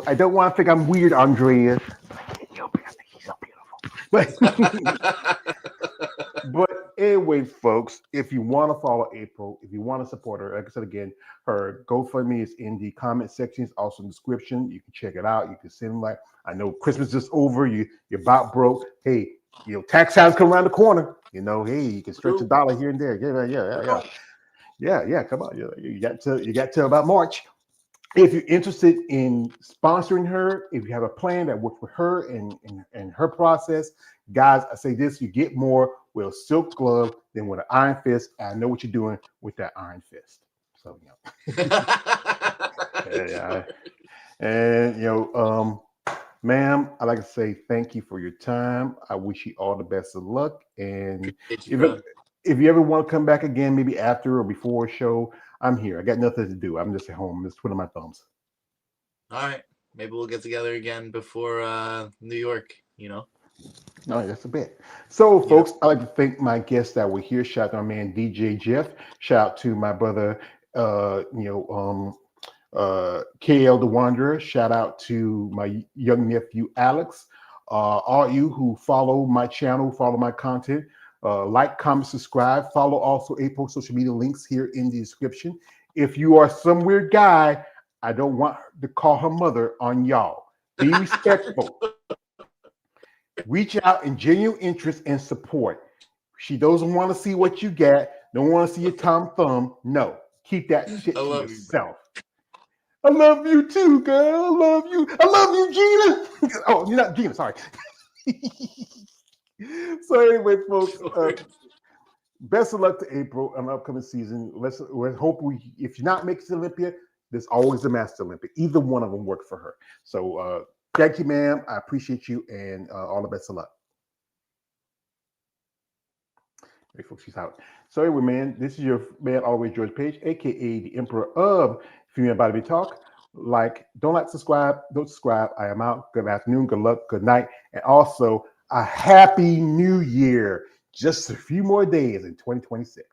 Speaker 1: I don't want to think I'm weird, Andrea. You'll be. I think he's so beautiful. But anyway, folks, if you want to follow April, if you want to support her, like I said again, her GoFundMe is in the comment section, it's also in the description. You can check it out. You can send like, I know Christmas is over. You're about broke. Hey, you know, tax time's come around the corner. You know, hey, you can stretch a dollar here and there. Yeah. Come on, you got till about March. If you're interested in sponsoring her, if you have a plan that works for her and her process, guys, I say this: you get more with a silk glove than with an iron fist. I know what you're doing with that iron fist. So, you know, yeah. And you know, ma'am, I'd like to say thank you for your time. I wish you all the best of luck. And if you ever want to come back again, maybe after or before a show, I'm here. I got nothing to do. I'm just at home. I'm just twiddling my thumbs.
Speaker 2: All right. Maybe we'll get together again before New York, you know?
Speaker 1: All right, that's a bit. So,
Speaker 2: Yeah.
Speaker 1: folks, I'd like to thank my guests that were here. Shout out to my man DJ Jeff. Shout out to my brother, KL the Wanderer. Shout out to my young nephew Alex. All you who follow my channel, follow my content, like, comment, subscribe. Follow also April social media links here in the description. If you are some weird guy, I don't want to call her mother on y'all. Be respectful. Reach out in genuine interest and support. She doesn't want to see what you got. Don't want to see your Tom Thumb. No, keep that shit to yourself. I love you too, girl. I love you. I love you, Gina. Oh, you're not Gina. Sorry. So anyway, folks, best of luck to April on the upcoming season. Let's hope if you're not making Olympia, there's always the Master Olympic. Either one of them work for her. So thank you, ma'am. I appreciate you, and all the best of luck. Hey, folks, she's out. So anyway, man, this is your man, always George Page, aka the Emperor of Female Body Talk. Don't subscribe, don't subscribe. I am out. Good afternoon, good luck, good night, and also a happy new year. Just a few more days in 2026.